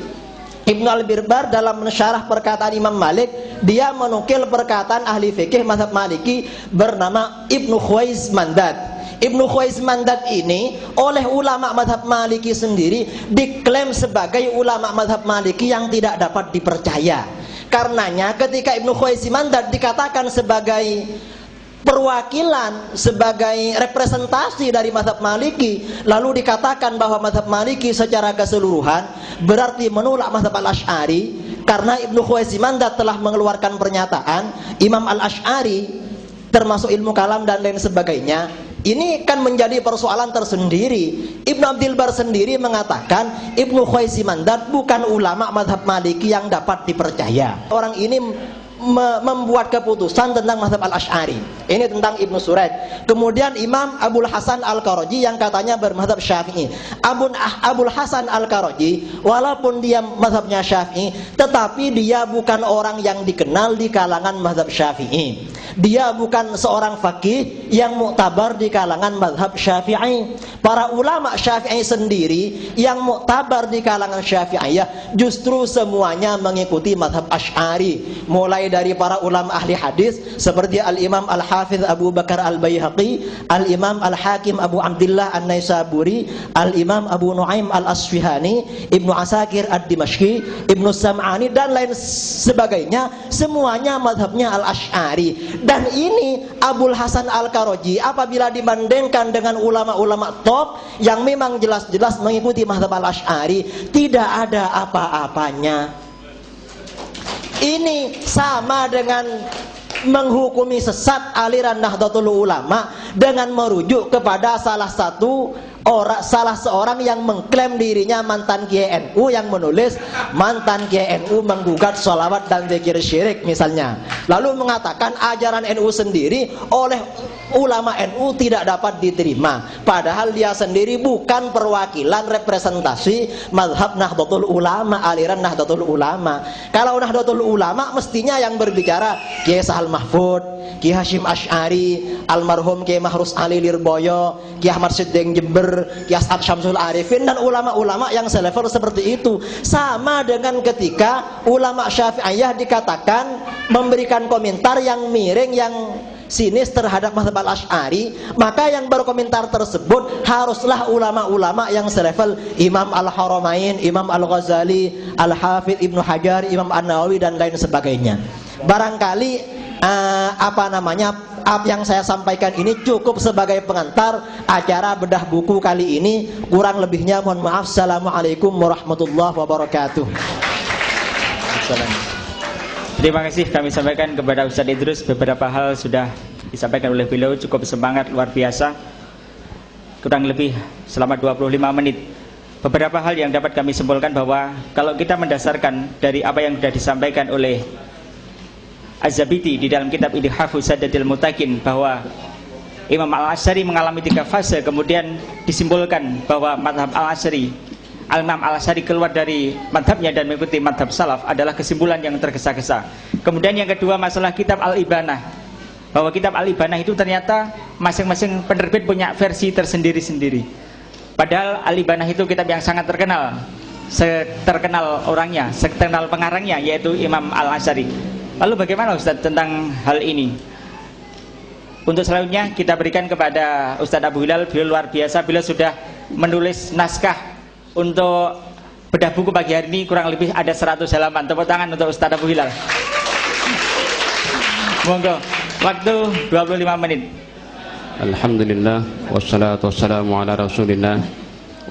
Ibnu Al-Birbar dalam mensyarah perkataan Imam Malik, dia menukil perkataan ahli fikih mazhab Maliki bernama Ibnu Khuwais Mandad. Ibnu Khuwais Mandad ini oleh ulama mazhab Maliki sendiri diklaim sebagai ulama mazhab Maliki yang tidak dapat dipercaya. Karenanya ketika Ibnu Khuwais Mandad dikatakan sebagai perwakilan, sebagai representasi dari mazhab Maliki, lalu dikatakan bahwa mazhab Maliki secara keseluruhan berarti menolak mazhab Al-Asy'ari, karena Ibnu Khuwais Mandad telah mengeluarkan pernyataan Imam Al-Asy'ari termasuk ilmu kalam dan lain sebagainya. Ini kan menjadi persoalan tersendiri. Ibnu Abdil Bar sendiri mengatakan Ibnu Khuwais Mandad bukan ulama mazhab Maliki yang dapat dipercaya. Orang ini membuat keputusan tentang mazhab Al-Asy'ari. Ini tentang Ibnu Suraid. Kemudian Imam Abul Hasan Al-Qaraji yang katanya bermazhab Syafi'i. Abul Hasan Al-Qaraji walaupun dia mazhabnya Syafi'i, tetapi dia bukan orang yang dikenal di kalangan mazhab Syafi'i. Dia bukan seorang faqih yang muktabar di kalangan mazhab Syafi'i. Para ulama Syafi'i sendiri yang muktabar di kalangan Syafi'iyah justru semuanya mengikuti mazhab Asy'ari, mulai dari para ulama ahli hadis seperti Al-Imam Al-Hafidh Abu Bakar Al-Baihaqi, Al-Imam Al-Hakim Abu Abdillah An-Naisaburi, Al-Imam Abu Nuaim Al-Asfihani, Ibnu Asakir Ad-Dimashqi, Ibnu Sam'ani dan lain sebagainya, semuanya mazhabnya Al-Asy'ari. Dan ini Abul Hasan Al-Qaraji apabila dibandingkan dengan ulama-ulama top yang memang jelas-jelas mengikuti mazhab Al-Asy'ari, tidak ada apa-apanya. Ini sama dengan menghukumi sesat aliran Nahdlatul Ulama dengan merujuk kepada salah seorang yang mengklaim dirinya mantan Kiai NU yang menulis mantan Kiai NU menggugat sholawat dan zikir syirik misalnya, lalu mengatakan ajaran NU sendiri oleh ulama NU tidak dapat diterima, padahal dia sendiri bukan perwakilan representasi mazhab Nahdlatul Ulama, aliran Nahdlatul Ulama. Kalau Nahdlatul Ulama mestinya yang berbicara Kiai Sahal Mahfud, Kiai Hashim Asy'ari, almarhum Kiai Mahrus Ali Lirboyo, Kiai Ahmad Siddiq Jember, Kiai As'ad Syamsul Arifin dan ulama-ulama yang selevel seperti itu. Sama dengan ketika ulama Syafi'iyah dikatakan memberikan komentar yang miring, yang sinis terhadap mazhab Al-Asy'ari, maka yang berkomentar tersebut haruslah ulama-ulama yang selevel Imam Al-Haramain, Imam Al-Ghazali, Al-Hafidh Ibnu Hajar, Imam An-Nawawi dan lain sebagainya. Barangkali yang saya sampaikan ini cukup sebagai pengantar acara bedah buku kali ini. Kurang lebihnya mohon maaf. Assalamualaikum warahmatullahi wabarakatuh. Terima kasih kami sampaikan kepada Ustaz Idrus. Beberapa hal sudah disampaikan oleh beliau, cukup semangat, luar biasa. Kurang lebih selama 25 menit. Beberapa hal yang dapat kami simpulkan bahwa kalau kita mendasarkan dari apa yang sudah disampaikan oleh Az-Zabidi di dalam kitab Idhafus Sadatil Mutakin, bahwa Imam Al-Asy'ari mengalami 3 fase, kemudian disimpulkan bahwa mazhab Al-Asy'ari, Al-Imam Al-Asy'ari keluar dari madhabnya dan mengikuti madhab salaf adalah kesimpulan yang tergesa-gesa. Kemudian yang kedua masalah kitab Al-Ibanah, bahwa kitab Al-Ibanah itu ternyata masing-masing penerbit punya versi tersendiri-sendiri. Padahal Al-Ibanah itu kitab yang sangat terkenal, terkenal orangnya, terkenal pengarangnya, yaitu Imam Al-Asy'ari. Lalu bagaimana Ustaz tentang hal ini? Untuk selanjutnya kita berikan kepada Ustaz Abu Hilal. Beliau luar biasa, beliau sudah menulis naskah untuk bedah buku pagi hari ini, kurang lebih ada 100 halaman. Tepuk tangan untuk Ustaz Abu Hilal. Monggo, waktu 25 menit. Alhamdulillah, wassalatu wassalamu ala rasulillah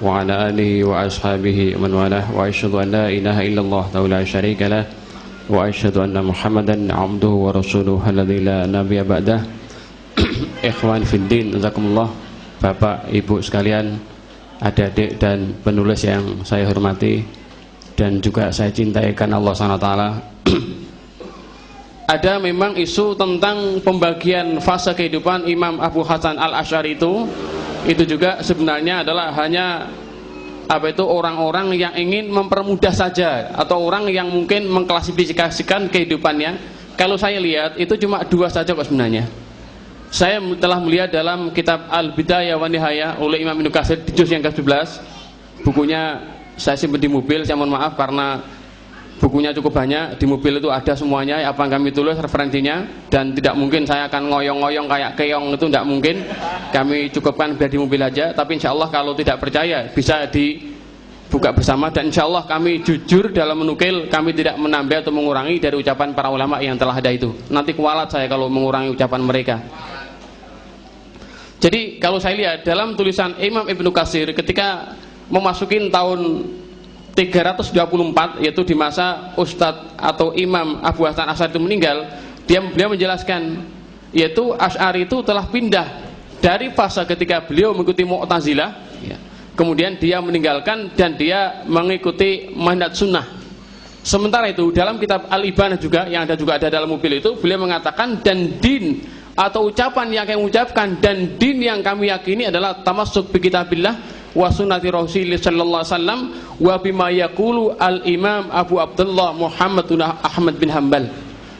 wa ala alihi wa ashabihi man walah, wa asyhadu an la ilaha illallah la syarika lah, wa asyhadu anna Muhammadan abduhu wa rasuluhu alladzi la nabiyya ba'dah. Ikhwan fiddin, jazakumullah. Bapak, Ibu sekalian, adik-adik dan penulis yang saya hormati dan juga saya cintai karena Allah SWT. Ada memang isu tentang pembagian fase kehidupan Imam Abu Hasan Al-Asy'ari itu juga sebenarnya adalah hanya orang-orang yang ingin mempermudah saja, atau orang yang mungkin mengklasifikasikan kehidupannya. Kalau saya lihat itu cuma dua saja kok sebenarnya. Saya telah melihat dalam kitab Al-Bidayah wa Nihayah oleh Imam Ibnu Katsir di juz yang ke-11. Bukunya saya simpan di mobil, saya mohon maaf karena bukunya cukup banyak. Di mobil itu ada semuanya apa yang kami tulis referensinya, dan tidak mungkin saya akan ngoyong-ngoyong kayak keong, itu tidak mungkin. Kami cukupkan biar di mobil aja. Tapi insya Allah kalau tidak percaya bisa dibuka bersama, dan insya Allah kami jujur dalam menukil. Kami tidak menambah atau mengurangi dari ucapan para ulama yang telah ada itu. Nanti kualat saya kalau mengurangi ucapan mereka. Jadi kalau saya lihat dalam tulisan Imam Ibnu Katsir ketika memasukin tahun 324, yaitu di masa Ustadz atau Imam Abu Hasan Asy'ari itu meninggal, beliau menjelaskan, yaitu Asy'ari itu telah pindah dari fase ketika beliau mengikuti Mu'tazilah, ya, kemudian dia meninggalkan dan dia mengikuti manhaj sunnah. Sementara itu dalam kitab Al-Ibanah juga, yang ada dalam mobil itu, beliau mengatakan, dan din atau ucapan yang kami ucapkan dan din yang kami yakini adalah tamassuk bi kitabillah wa sunnati Rasulillah sallallahu alaihi wasallam wa bima yaqulu al-Imam Abu Abdullah Muhammad bin Ahmad bin Hanbal.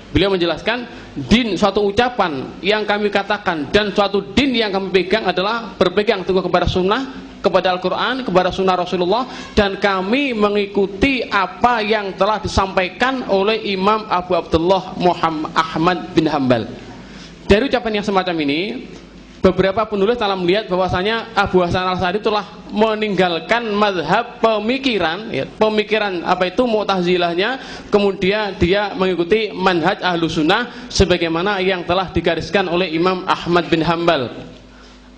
Beliau menjelaskan, din suatu ucapan yang kami katakan dan suatu din yang kami pegang adalah berpegang teguh kepada sunnah, kepada Al-Quran, kepada sunnah Rasulullah, dan kami mengikuti apa yang telah disampaikan oleh Imam Abu Abdullah Muhammad Ahmad bin Hanbal. Dari ucapan yang semacam ini, beberapa penulis telah melihat bahwasanya Abu Hasan Asy'ari telah meninggalkan mazhab pemikiran, ya, pemikiran apa itu Mu'tazilahnya, kemudian dia mengikuti manhaj Ahlus Sunnah sebagaimana yang telah digariskan oleh Imam Ahmad bin Hanbal.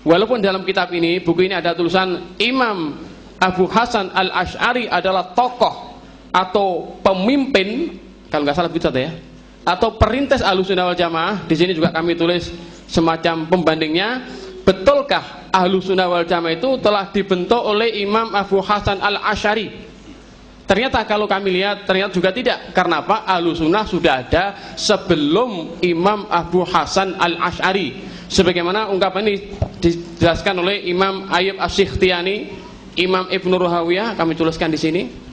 Walaupun dalam kitab ini, buku ini ada tulisan Imam Abu Hasan Al-Asy'ari adalah tokoh atau pemimpin, kalau nggak salah begitu ya, atau perintis Ahlussunnah wal Jamaah. Di sini juga kami tulis semacam pembandingnya. Betulkah Ahlussunnah wal Jamaah itu telah dibentuk oleh Imam Abu Hasan Al-Asy'ari? Ternyata kalau kami lihat, ternyata juga tidak. Karena apa? Ahlussunnah sudah ada sebelum Imam Abu Hasan Al-Asy'ari. Sebagaimana ungkapan ini dijelaskan oleh Imam Ayyub Asy-Sikhtiyani, Imam Ibnu Ruhawiyah, kami tuliskan di sini.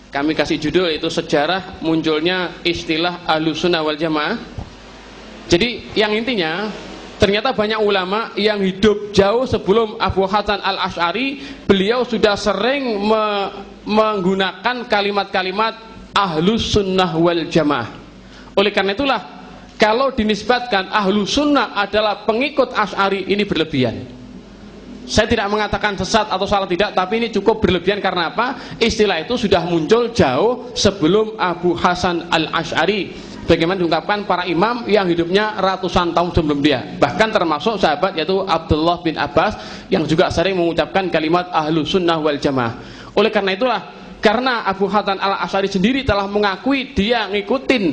Kami kasih judul itu sejarah munculnya istilah Ahlussunnah wal Jamaah. Jadi yang intinya, ternyata banyak ulama yang hidup jauh sebelum Abu Hasan Al-Asy'ari, beliau sudah sering menggunakan kalimat-kalimat Ahlussunnah wal Jamaah. Oleh karena itulah, kalau dinisbatkan Ahlussunnah adalah pengikut Asy'ari, ini berlebihan. Saya tidak mengatakan sesat atau salah, tidak, tapi ini cukup berlebihan. Karena apa? Istilah itu sudah muncul jauh sebelum Abu Hasan Al-Asy'ari, bagaimana diungkapkan para imam yang hidupnya ratusan tahun sebelum dia, bahkan termasuk sahabat yaitu Abdullah bin Abbas yang juga sering mengucapkan kalimat Ahlussunnah wal Jamaah. Oleh karena itulah, karena Abu Hasan Al-Asy'ari sendiri telah mengakui dia ngikutin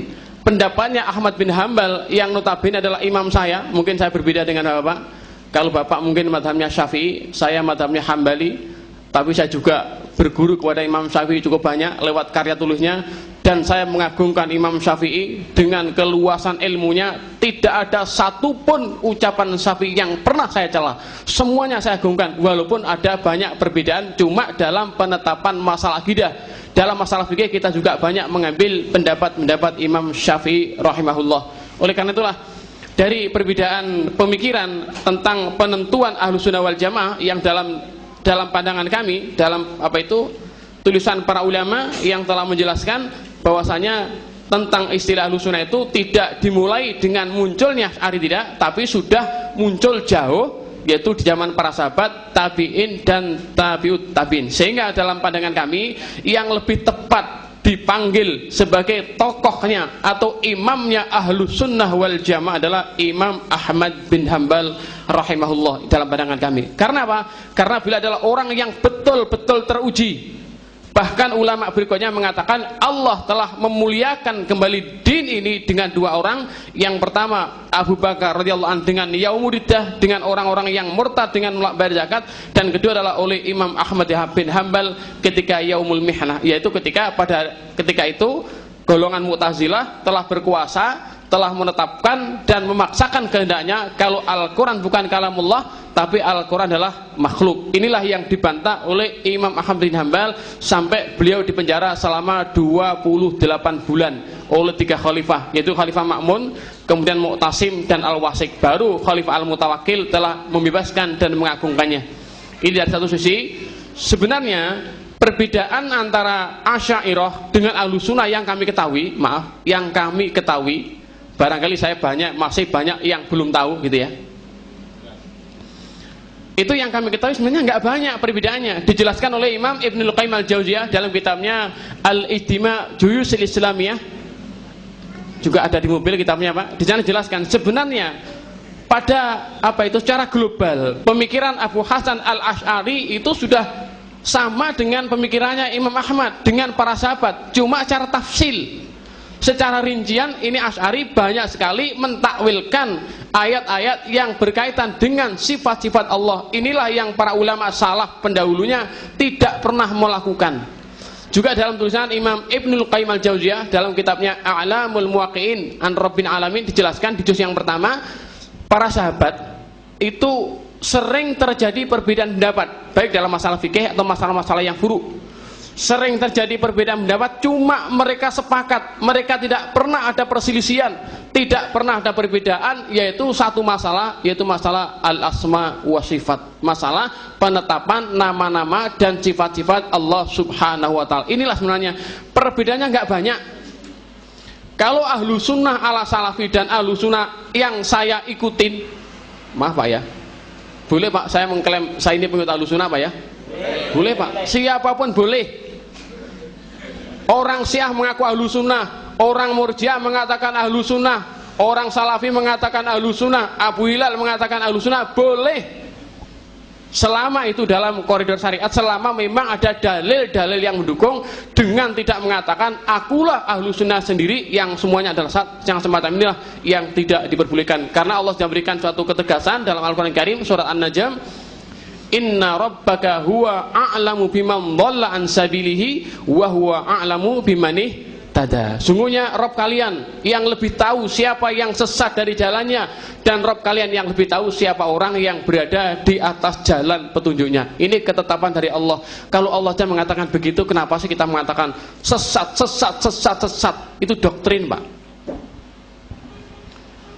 pendapatnya Ahmad bin Hanbal yang notabene adalah imam saya. Mungkin saya berbeda dengan Bapak. Kalau Bapak mungkin madhabnya Syafi'i, saya madhabnya Hambali, tapi saya juga berguru kepada Imam Syafi'i cukup banyak lewat karya tulisnya, dan saya mengagungkan Imam Syafi'i dengan keluasan ilmunya. Tidak ada satupun ucapan Syafi'i yang pernah saya celah, semuanya saya agungkan, walaupun ada banyak perbedaan. Cuma dalam penetapan masalah akidah, dalam masalah fikih, kita juga banyak mengambil pendapat-pendapat Imam Syafi'i rahimahullah. Oleh karena itulah, dari perbedaan pemikiran tentang penentuan Ahlussunnah wal Jamaah yang dalam pandangan kami, dalam apa itu tulisan para ulama yang telah menjelaskan bahwasanya tentang istilah Ahlussunnah itu tidak dimulai dengan munculnya Asy'ari, tidak, tapi sudah muncul jauh, yaitu di zaman para sahabat, tabi'in dan tabi'ut tabi'in. Sehingga dalam pandangan kami yang lebih tepat dipanggil sebagai tokohnya atau imamnya Ahlussunnah wal Jamaah adalah Imam Ahmad bin Hanbal rahimahullah dalam pandangan kami. Karena apa? Karena beliau adalah orang yang betul-betul teruji. Bahkan ulama berikutnya mengatakan Allah telah memuliakan kembali din ini dengan dua orang. Yang pertama Abu Bakar radhiyallahu anhu dengan yaumuriddah, dengan orang-orang yang murtad dengan menolak bayar zakat, dan kedua adalah oleh Imam Ahmad bin Hanbal ketika yaumul mihnah, yaitu ketika itu golongan Mu'tazilah telah berkuasa, telah menetapkan dan memaksakan kehendaknya kalau Al-Quran bukan kalamullah, tapi Al-Quran adalah makhluk. Inilah yang dibantah oleh Imam Ahmad bin Hanbal sampai beliau dipenjara selama 28 bulan oleh 3 khalifah, yaitu Khalifah Ma'mun, kemudian Mu'tasim dan Al-Wasik. Baru Khalifah Al-Mutawakkil telah membebaskan dan mengagungkannya. Ini dari satu sisi. Sebenarnya perbedaan antara Asy'ariyah dengan Ahlussunnah yang kami ketahui, barangkali saya masih banyak yang belum tahu gitu ya. Itu yang kami ketahui sebenarnya nggak banyak perbedaannya. Dijelaskan oleh Imam Ibnul Qayyim Al-Jauziyah dalam kitabnya Al-Ijtima' Juyushul Islamiyah. Juga ada di mobil kitabnya, Pak. Di sana dijelaskan sebenarnya pada secara global pemikiran Abu Hasan Al-Asy'ari itu sudah sama dengan pemikirannya Imam Ahmad dengan para sahabat, cuma cara tafsil. Secara rincian ini Asy'ari banyak sekali mentakwilkan ayat-ayat yang berkaitan dengan sifat-sifat Allah. Inilah yang para ulama salaf pendahulunya tidak pernah melakukan. Juga dalam tulisan Imam Ibnul Qayyim Al-Jauziyah dalam kitabnya A'lamul Muwaqqi'in an Rabbil Alamin dijelaskan di juz yang pertama, para sahabat itu sering terjadi perbedaan pendapat, baik dalam masalah fikih atau masalah-masalah yang furu'. Sering terjadi perbedaan pendapat, cuma mereka sepakat, mereka tidak pernah ada perselisihan, tidak pernah ada perbedaan, yaitu satu masalah, yaitu masalah al-asma wa sifat, masalah penetapan nama-nama dan sifat-sifat Allah Subhanahu wa ta'ala. Inilah sebenarnya perbedaannya nggak banyak. Kalau ahlu sunnah ala salafi dan ahlu sunnah yang saya ikutin, maaf Pak ya, boleh Pak saya mengklaim saya ini pengikut ahlu sunnah Pak ya? Boleh Pak, siapapun boleh. Orang Syiah mengaku ahlu sunnah, orang Murji'ah mengatakan ahlu sunnah, orang Salafi mengatakan ahlu sunnah, Abu Hilal mengatakan ahlu sunnah, boleh. Selama itu dalam koridor syariat, selama memang ada dalil-dalil yang mendukung, dengan tidak mengatakan akulah ahlu sunnah sendiri yang semuanya adalah yang semacam inilah yang tidak diperbolehkan. Karena Allah sudah memberikan suatu ketegasan dalam Al-Quran Karim surat An-Najm, Inna rabbaka huwa a'lamu biman dhalla an sabilihi wa huwa a'lamu bimanih tada. Sungguhnya Rabb kalian yang lebih tahu siapa yang sesat dari jalannya, dan Rabb kalian yang lebih tahu siapa orang yang berada di atas jalan petunjuknya. Ini ketetapan dari Allah. Kalau Allah saja mengatakan begitu, kenapa sih kita mengatakan sesat? Itu doktrin, Pak.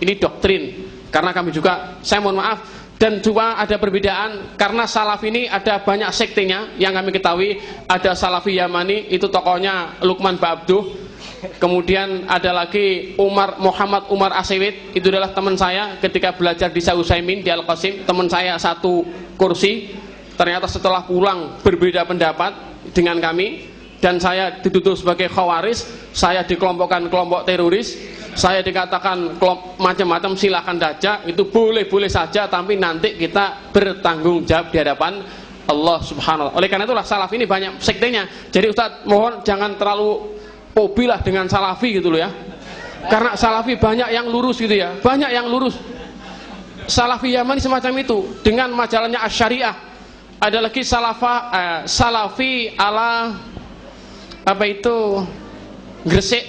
Ini doktrin. Karena kami juga, saya mohon maaf, dan cuma ada perbedaan karena salaf ini ada banyak sektenya yang kami ketahui. Ada Salafi Yamani, itu tokohnya Lukman Ba'abduh. Kemudian ada lagi Muhammad Umar Asewit, itu adalah teman saya ketika belajar di Syekh Utsaimin di Al-Qasim. Teman saya satu kursi, ternyata setelah pulang berbeda pendapat dengan kami, dan saya dituduh sebagai khawaris, saya dikelompokkan kelompok teroris, saya dikatakan macam-macam. Silakan saja, itu boleh-boleh saja, tapi nanti kita bertanggung jawab di hadapan Allah Subhanahu wa ta'ala. Oleh karena itulah salaf ini banyak sektenya. Jadi Ustaz mohon jangan terlalu pobilah dengan salafi gitu loh ya, karena salafi banyak yang lurus gitu ya, banyak yang lurus. Salafi Yamani semacam itu dengan majalahnya Asy-Syariah. Ada lagi salafi ala Gresik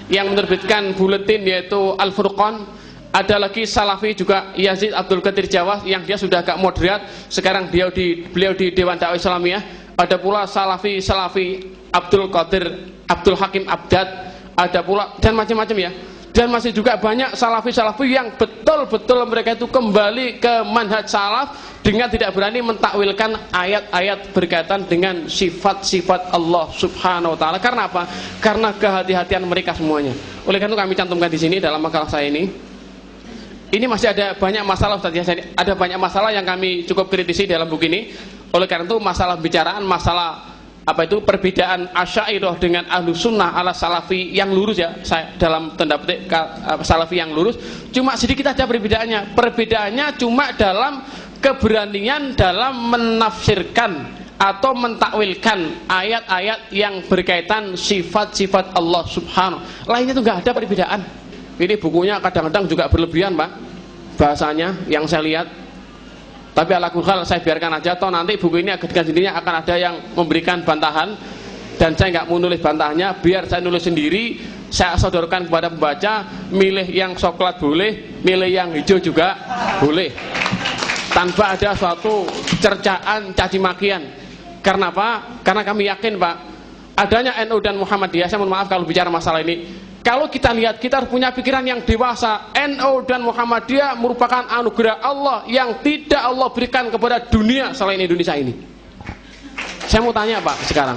yang menerbitkan buletin yaitu Al-Furqan. Ada lagi Salafi juga Yazid Abdul Qadir Jawas yang dia sudah agak moderat, sekarang beliau di Dewan Dakwah Islamiyah. Ada pula Salafi Abdul Hakim Abdad, ada pula, dan macam-macam ya. Dan masih juga banyak Salafi yang betul-betul mereka itu kembali ke manhaj salaf dengan tidak berani mentakwilkan ayat-ayat berkaitan dengan sifat-sifat Allah Subhanahu wa ta'ala. Karena apa? Karena kehati-hatian mereka semuanya. Oleh karena itu kami cantumkan di sini dalam makalah saya ini. Ini masih ada banyak masalah Ustaz ya. Ada banyak masalah yang kami cukup kritisi dalam buku ini. Oleh karena itu masalah bicaraan masalah perbedaan Asy'ariyah dengan ahlu sunnah ala salafi yang lurus ya, saya dalam tanda petik salafi yang lurus, cuma sedikit ada perbedaannya. Perbedaannya cuma dalam keberanian dalam menafsirkan atau mentakwilkan ayat-ayat yang berkaitan sifat-sifat Allah Subhanahu. Lainnya itu nggak ada perbedaan. Ini bukunya kadang-kadang juga berlebihan Pak bahasanya yang saya lihat. Tapi ala kulli hal saya biarkan aja, toh nanti buku ini dengan sendirinya akan ada yang memberikan bantahan. dan saya nggak mau nulis bantahnya, biar saya nulis sendiri, saya sodorkan kepada pembaca. Milih yang coklat boleh, milih yang hijau juga boleh, tanpa ada suatu cercaan caci makian. Karena apa? Karena kami yakin Pak, adanya NU dan Muhammadiyah, saya mohon maaf kalau bicara masalah ini, kalau kita lihat, kita harus punya pikiran yang dewasa. NU dan Muhammadiyah merupakan anugerah Allah yang tidak Allah berikan kepada dunia selain Indonesia ini. Saya mau tanya Pak sekarang,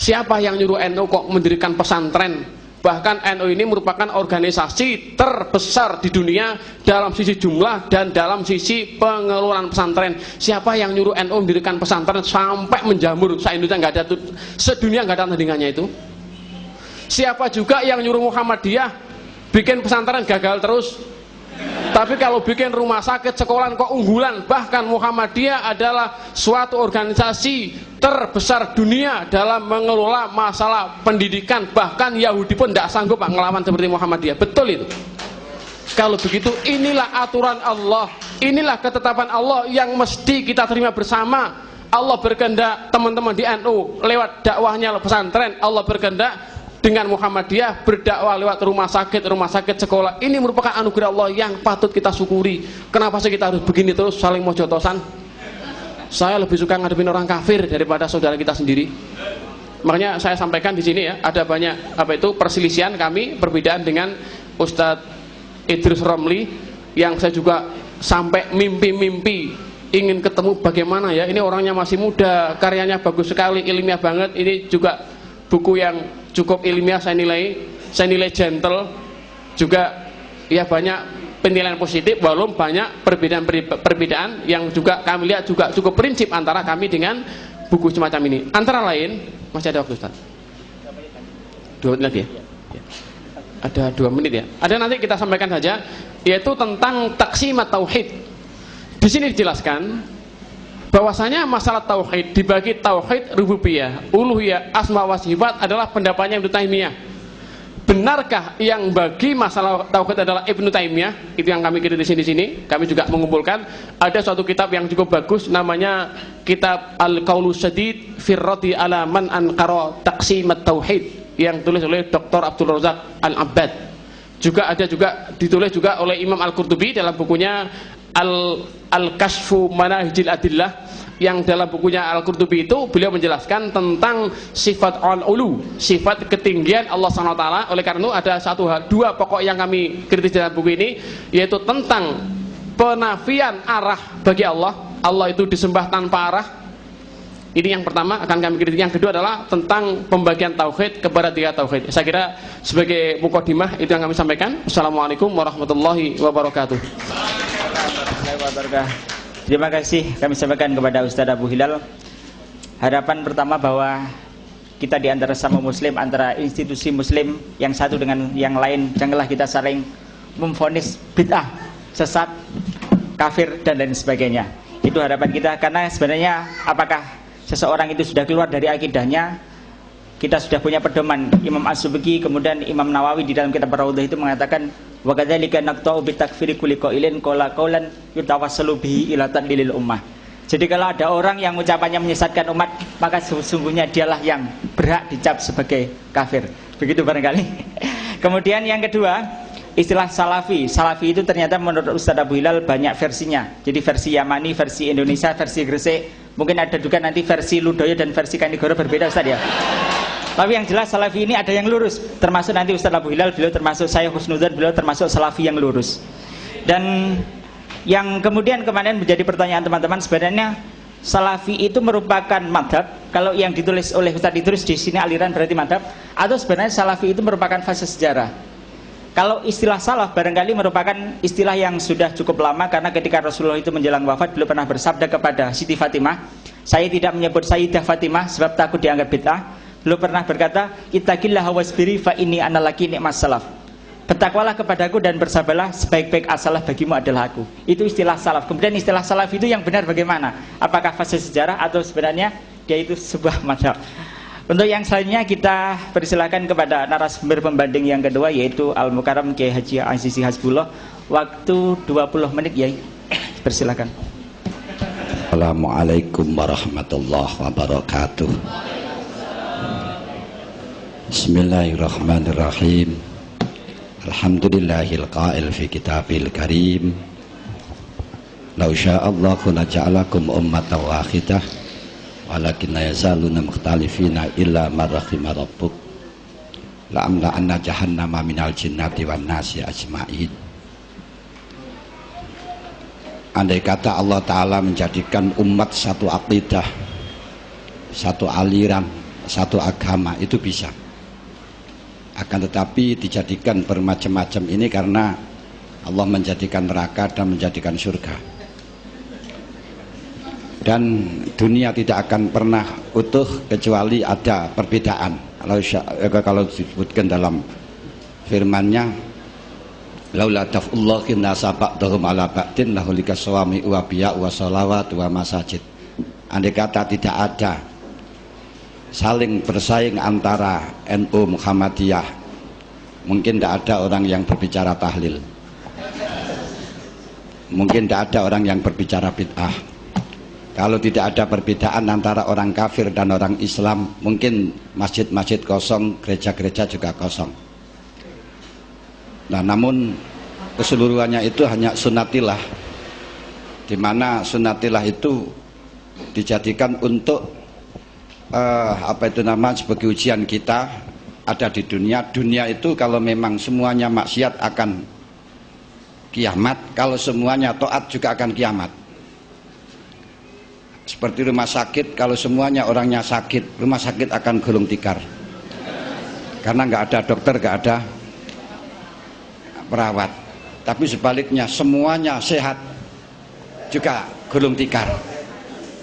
siapa yang nyuruh NU kok mendirikan pesantren? Bahkan NU ini merupakan organisasi terbesar di dunia dalam sisi jumlah dan dalam sisi pengelolaan pesantren. Siapa yang nyuruh NU mendirikan pesantren sampai menjamur se-Indonesia, nggak ada, sedunia nggak ada tandingannya itu? Siapa juga yang nyuruh Muhammadiyah bikin pesantren gagal terus? Tapi kalau bikin rumah sakit, sekolah kok unggulan. Bahkan Muhammadiyah adalah suatu organisasi terbesar dunia dalam mengelola masalah pendidikan. Bahkan Yahudi pun tidak sanggup Pak ngelawan seperti Muhammadiyah. Betul itu? Kalau begitu, inilah aturan Allah, inilah ketetapan Allah yang mesti kita terima bersama. Allah berkehendak teman-teman di NU lewat dakwahnya pesantren, Allah berkehendak dengan Muhammadiyah berdakwah lewat rumah sakit, sekolah. Ini merupakan anugerah Allah yang patut kita syukuri. Kenapa sih kita harus begini terus saling mojotosan? Saya lebih suka ngadepin orang kafir daripada saudara kita sendiri. Makanya saya sampaikan di sini ya, ada banyak perselisihan kami, perbedaan dengan Ustadz Idrus Romli, yang saya juga sampai mimpi-mimpi ingin ketemu bagaimana ya, ini orangnya masih muda, karyanya bagus sekali, ilmiah banget. Ini juga buku yang cukup ilmiah, saya nilai gentle juga ya, banyak penilaian positif, walaupun banyak perbedaan yang juga kami lihat juga cukup prinsip antara kami dengan buku semacam ini. Antara lain, masih ada waktu Ustaz? 2 menit lagi ya? Ada 2 menit ya? Ada, nanti kita sampaikan saja, yaitu tentang taksimat tauhid. Di sini dijelaskan bahwasanya masalah tauhid dibagi tauhid rububiyah, uluhiyah, asma wa sifat adalah pendapatnya Ibnu Taimiyah. Benarkah yang bagi masalah tauhid adalah Ibnu Taimiyah? Itu yang kami kritisi di sini. Kami juga mengumpulkan ada suatu kitab yang cukup bagus, namanya kitab Al-Qaulu Syadid fi Raddi ala man anqara taqsimat tauhid, yang tulis oleh Dr. Abdul Razak Al-Abbad. Juga ada ditulis juga oleh Imam Al-Qurtubi dalam bukunya Al-Kashfu Manahijil Adillah, yang dalam bukunya Al-Qurtubi itu beliau menjelaskan tentang sifat al-ulu, sifat ketinggian Allah SWT. Oleh karena itu ada dua pokok yang kami kritis dalam buku ini, yaitu tentang penafian arah bagi Allah. Allah itu disembah tanpa arah. Ini yang pertama akan kami kritik. Yang kedua adalah tentang pembagian tauhid kepada 3 tauhid. Saya kira sebagai mukadimah itu yang kami sampaikan. Assalamualaikum warahmatullahi wabarakatuh. Terima kasih kami sampaikan kepada Ustaz Abu Hilal. Harapan pertama bahwa kita di antara sama muslim, antara institusi muslim yang satu dengan yang lain, janganlah kita saling memvonis bid'ah, sesat, kafir dan lain sebagainya. Itu harapan kita, karena sebenarnya apakah seseorang itu sudah keluar dari akidahnya, kita sudah punya pedoman. Imam As-Subki, kemudian Imam Nawawi di dalam kitab Ar-Raudhah itu mengatakan, wa kadzalika naqta'u bi takfiri kulli qailin qala qaulan yutawassalu bihi ila tadlilil ummah. Jadi kalau ada orang yang ucapannya menyesatkan umat, maka sesungguhnya dialah yang berhak dicap sebagai kafir. Begitu barangkali. Kemudian yang kedua, istilah salafi. Salafi itu ternyata menurut Ustaz Abu Hilal banyak versinya. Jadi versi Yamani, versi Indonesia, versi Gresik. Mungkin ada juga nanti versi Ludoyo dan versi Kanigoro berbeda Ustaz ya. Tapi yang jelas salafi ini ada yang lurus, termasuk nanti Ustaz Abu Hilal, beliau termasuk, saya Husnudzan, beliau termasuk salafi yang lurus. Dan yang kemudian kemarin menjadi pertanyaan teman-teman, sebenarnya salafi itu merupakan madhab. Kalau yang ditulis oleh Ustaz ditulis di sini aliran berarti madhab, atau sebenarnya salafi itu merupakan fase sejarah. Kalau istilah salaf barangkali merupakan istilah yang sudah cukup lama, karena ketika Rasulullah itu menjelang wafat, beliau pernah bersabda kepada Siti Fatimah, saya tidak menyebut Sayyidah Fatimah sebab takut dianggap bid'ah. Beliau pernah berkata, ittaqillaha wasbiri fa inni ana laki ni'mas salaf. Bertakwalah kepadaku dan bersabarlah, sebaik-baik asalah bagimu adalah aku. Itu istilah salaf. Kemudian istilah salaf itu yang benar bagaimana? Apakah fase sejarah atau sebenarnya dia itu sebuah madhab? Untuk yang selanjutnya kita persilakan kepada narasumber pembanding yang kedua, yaitu Al-Mukarram Kiai Haji Azizi Hasbullah. Waktu 20 menit ya. Persilakan. Assalamualaikum warahmatullahi wabarakatuh. Bismillahirrahmanirrahim. Alhamdulillahil qail fi kitabil karim. Lau sya'allahu laja'alakum ummatan wahidah walakin la yazaluna mukhtalifina illa man rahima rabbuk. La'amla anna jahannama minal jinnati wan nasi ajma'in. Andai kata Allah Ta'ala menjadikan umat satu akidah, satu aliran, satu agama, itu bisa. Akan tetapi dijadikan bermacam-macam ini karena Allah menjadikan neraka dan menjadikan surga. Dan dunia tidak akan pernah utuh kecuali ada perbedaan. Kalau disebutkan dalam firman-Nya, laula taf'ullahi nasa ba'dahum ala ba'din lahulika sawami wa biya wa salawat wa masajid. Andai kata tidak ada saling bersaing antara NU Muhammadiyah, mungkin tidak ada orang yang berbicara tahlil, mungkin tidak ada orang yang berbicara bid'ah. Kalau tidak ada perbedaan antara orang kafir dan orang Islam, mungkin masjid-masjid kosong, gereja-gereja juga kosong. Nah, namun keseluruhannya itu hanya sunnatillah, di mana sunnatillah itu dijadikan untuk sebagai ujian kita ada di dunia. Dunia itu kalau memang semuanya maksiat akan kiamat, kalau semuanya taat juga akan kiamat. Seperti rumah sakit, kalau semuanya orangnya sakit, rumah sakit akan gulung tikar, karena nggak ada dokter, nggak ada perawat. Tapi sebaliknya semuanya sehat juga gulung tikar.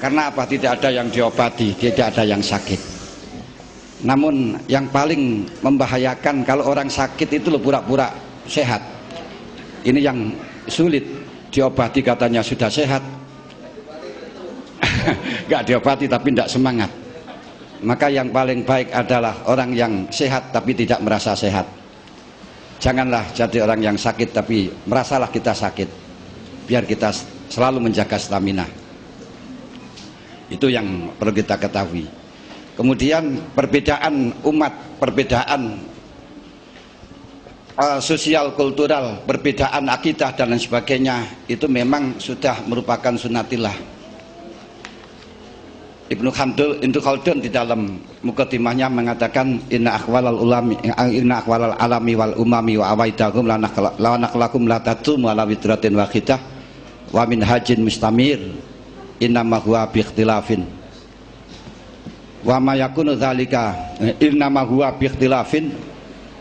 Karena apa? Tidak ada yang diobati, tidak ada yang sakit. Namun yang paling membahayakan kalau orang sakit itu pura-pura sehat. Ini yang sulit, diobati katanya sudah sehat, nggak diobati tapi tidak semangat. Maka yang paling baik adalah orang yang sehat tapi tidak merasa sehat. Janganlah jadi orang yang sakit tapi merasalah kita sakit. Biar kita selalu menjaga stamina. Itu yang perlu kita ketahui. Kemudian perbedaan umat, perbedaan sosial kultural, perbedaan akidah dan lain sebagainya, itu memang sudah merupakan sunnatillah. Ibnu Khaldun di dalam mukaddimahnya mengatakan inna akhwalal alami wal umami wa awaidahum la nakhlakum la tatum wa la witratin wahidah wa min hajin mustamir inna ma huwa bi ikhtilafin wa ma yakunu dzalika inna ma huwa bi ikhtilafin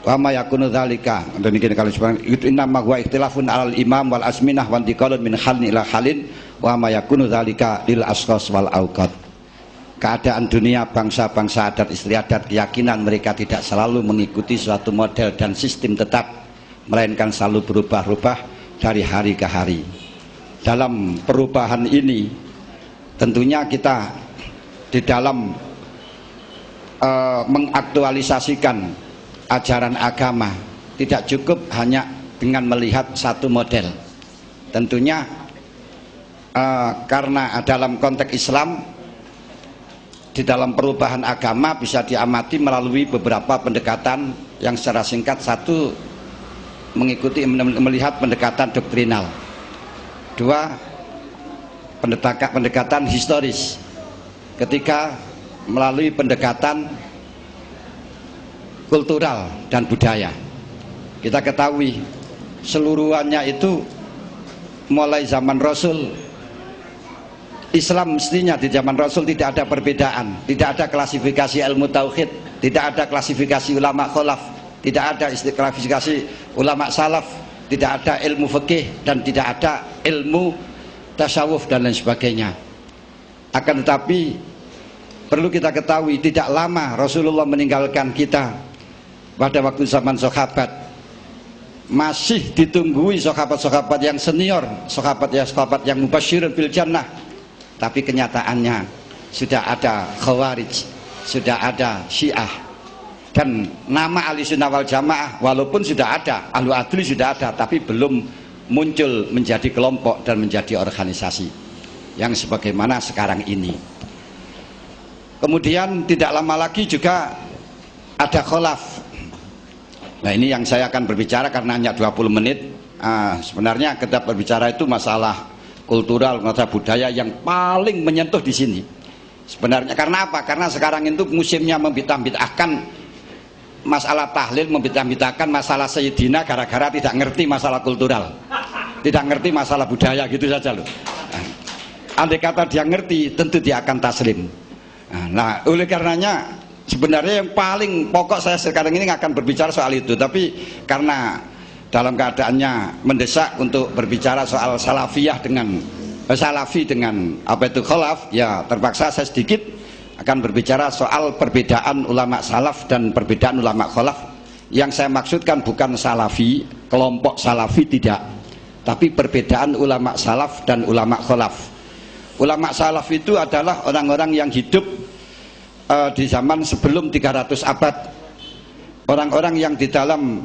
wa ma yakunu dzalika. Dan ini kalau itu inna ma huwa ikhtilafun alal imam wal asminah wa intiqalun min halin ila halin wa ma yakunu dzalika lil asqas wal awqat. Keadaan dunia, bangsa-bangsa adat istiadat, keyakinan mereka tidak selalu mengikuti suatu model dan sistem tetap, melainkan selalu berubah-ubah dari hari ke hari. Dalam perubahan ini tentunya kita di dalam mengaktualisasikan ajaran agama tidak cukup hanya dengan melihat satu model. Tentunya karena dalam konteks Islam, di dalam perubahan agama bisa diamati melalui beberapa pendekatan yang secara singkat. Satu, melihat pendekatan doktrinal. Dua, pendekatan historis. Ketika melalui pendekatan kultural dan budaya. Kita ketahui seluruhannya itu mulai zaman Rasul. Islam mestinya di zaman Rasul tidak ada perbedaan, tidak ada klasifikasi ilmu tauhid, tidak ada klasifikasi ulama kholaf, tidak ada klasifikasi ulama salaf, tidak ada ilmu fikih dan tidak ada ilmu tasawuf dan lain sebagainya. Akan tetapi perlu kita ketahui tidak lama Rasulullah meninggalkan kita. Pada waktu zaman sahabat masih ditunggui sahabat-sahabat yang senior, sahabat yang mubasyirun bil jannah. Tapi kenyataannya sudah ada Khawarij, sudah ada Syiah, dan nama Ahlussunnah wal Jamaah walaupun sudah ada, Ahlul Adli sudah ada, tapi belum muncul menjadi kelompok dan menjadi organisasi. yang sebagaimana sekarang ini. Kemudian tidak lama lagi juga ada kholaf. Nah, ini yang saya akan berbicara karena hanya 20 menit. Sebenarnya kita berbicara itu masalah kultural, masalah budaya yang paling menyentuh di sini. Sebenarnya karena apa? Karena sekarang itu musimnya membid'ah-bid'ahkan masalah tahlil, membid'ah-bid'ahkan masalah Sayyidina gara-gara tidak ngerti masalah kultural, tidak ngerti masalah budaya, gitu saja loh. Andai kata dia ngerti, tentu dia akan taslim. Nah, oleh karenanya sebenarnya yang paling pokok saya sekarang ini akan berbicara soal itu, tapi karena dalam keadaannya mendesak untuk berbicara soal salafiyah dengan salafi dengan apa itu kholaf, ya terpaksa saya sedikit akan berbicara soal perbedaan ulama salaf dan perbedaan ulama kholaf. Yang saya maksudkan bukan salafi, kelompok salafi tidak, tapi perbedaan ulama salaf dan ulama kholaf. Ulama salaf itu adalah orang-orang yang hidup di zaman sebelum 300 abad, orang-orang yang di dalam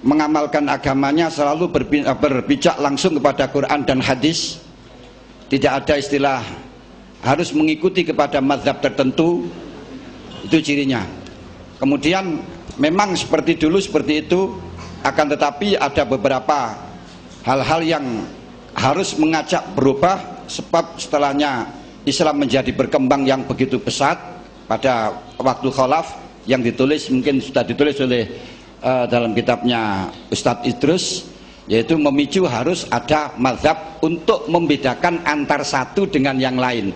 mengamalkan agamanya selalu berpijak langsung kepada Quran dan hadis. Tidak ada istilah harus mengikuti kepada mazhab tertentu, itu cirinya. Kemudian memang seperti dulu seperti itu, akan tetapi ada beberapa hal-hal yang harus mengajak berubah, sebab setelahnya Islam menjadi berkembang yang begitu pesat pada waktu kholaf, yang ditulis mungkin sudah ditulis oleh dalam kitabnya Ustadz Idrus, yaitu memicu harus ada mazhab untuk membedakan antar satu dengan yang lain.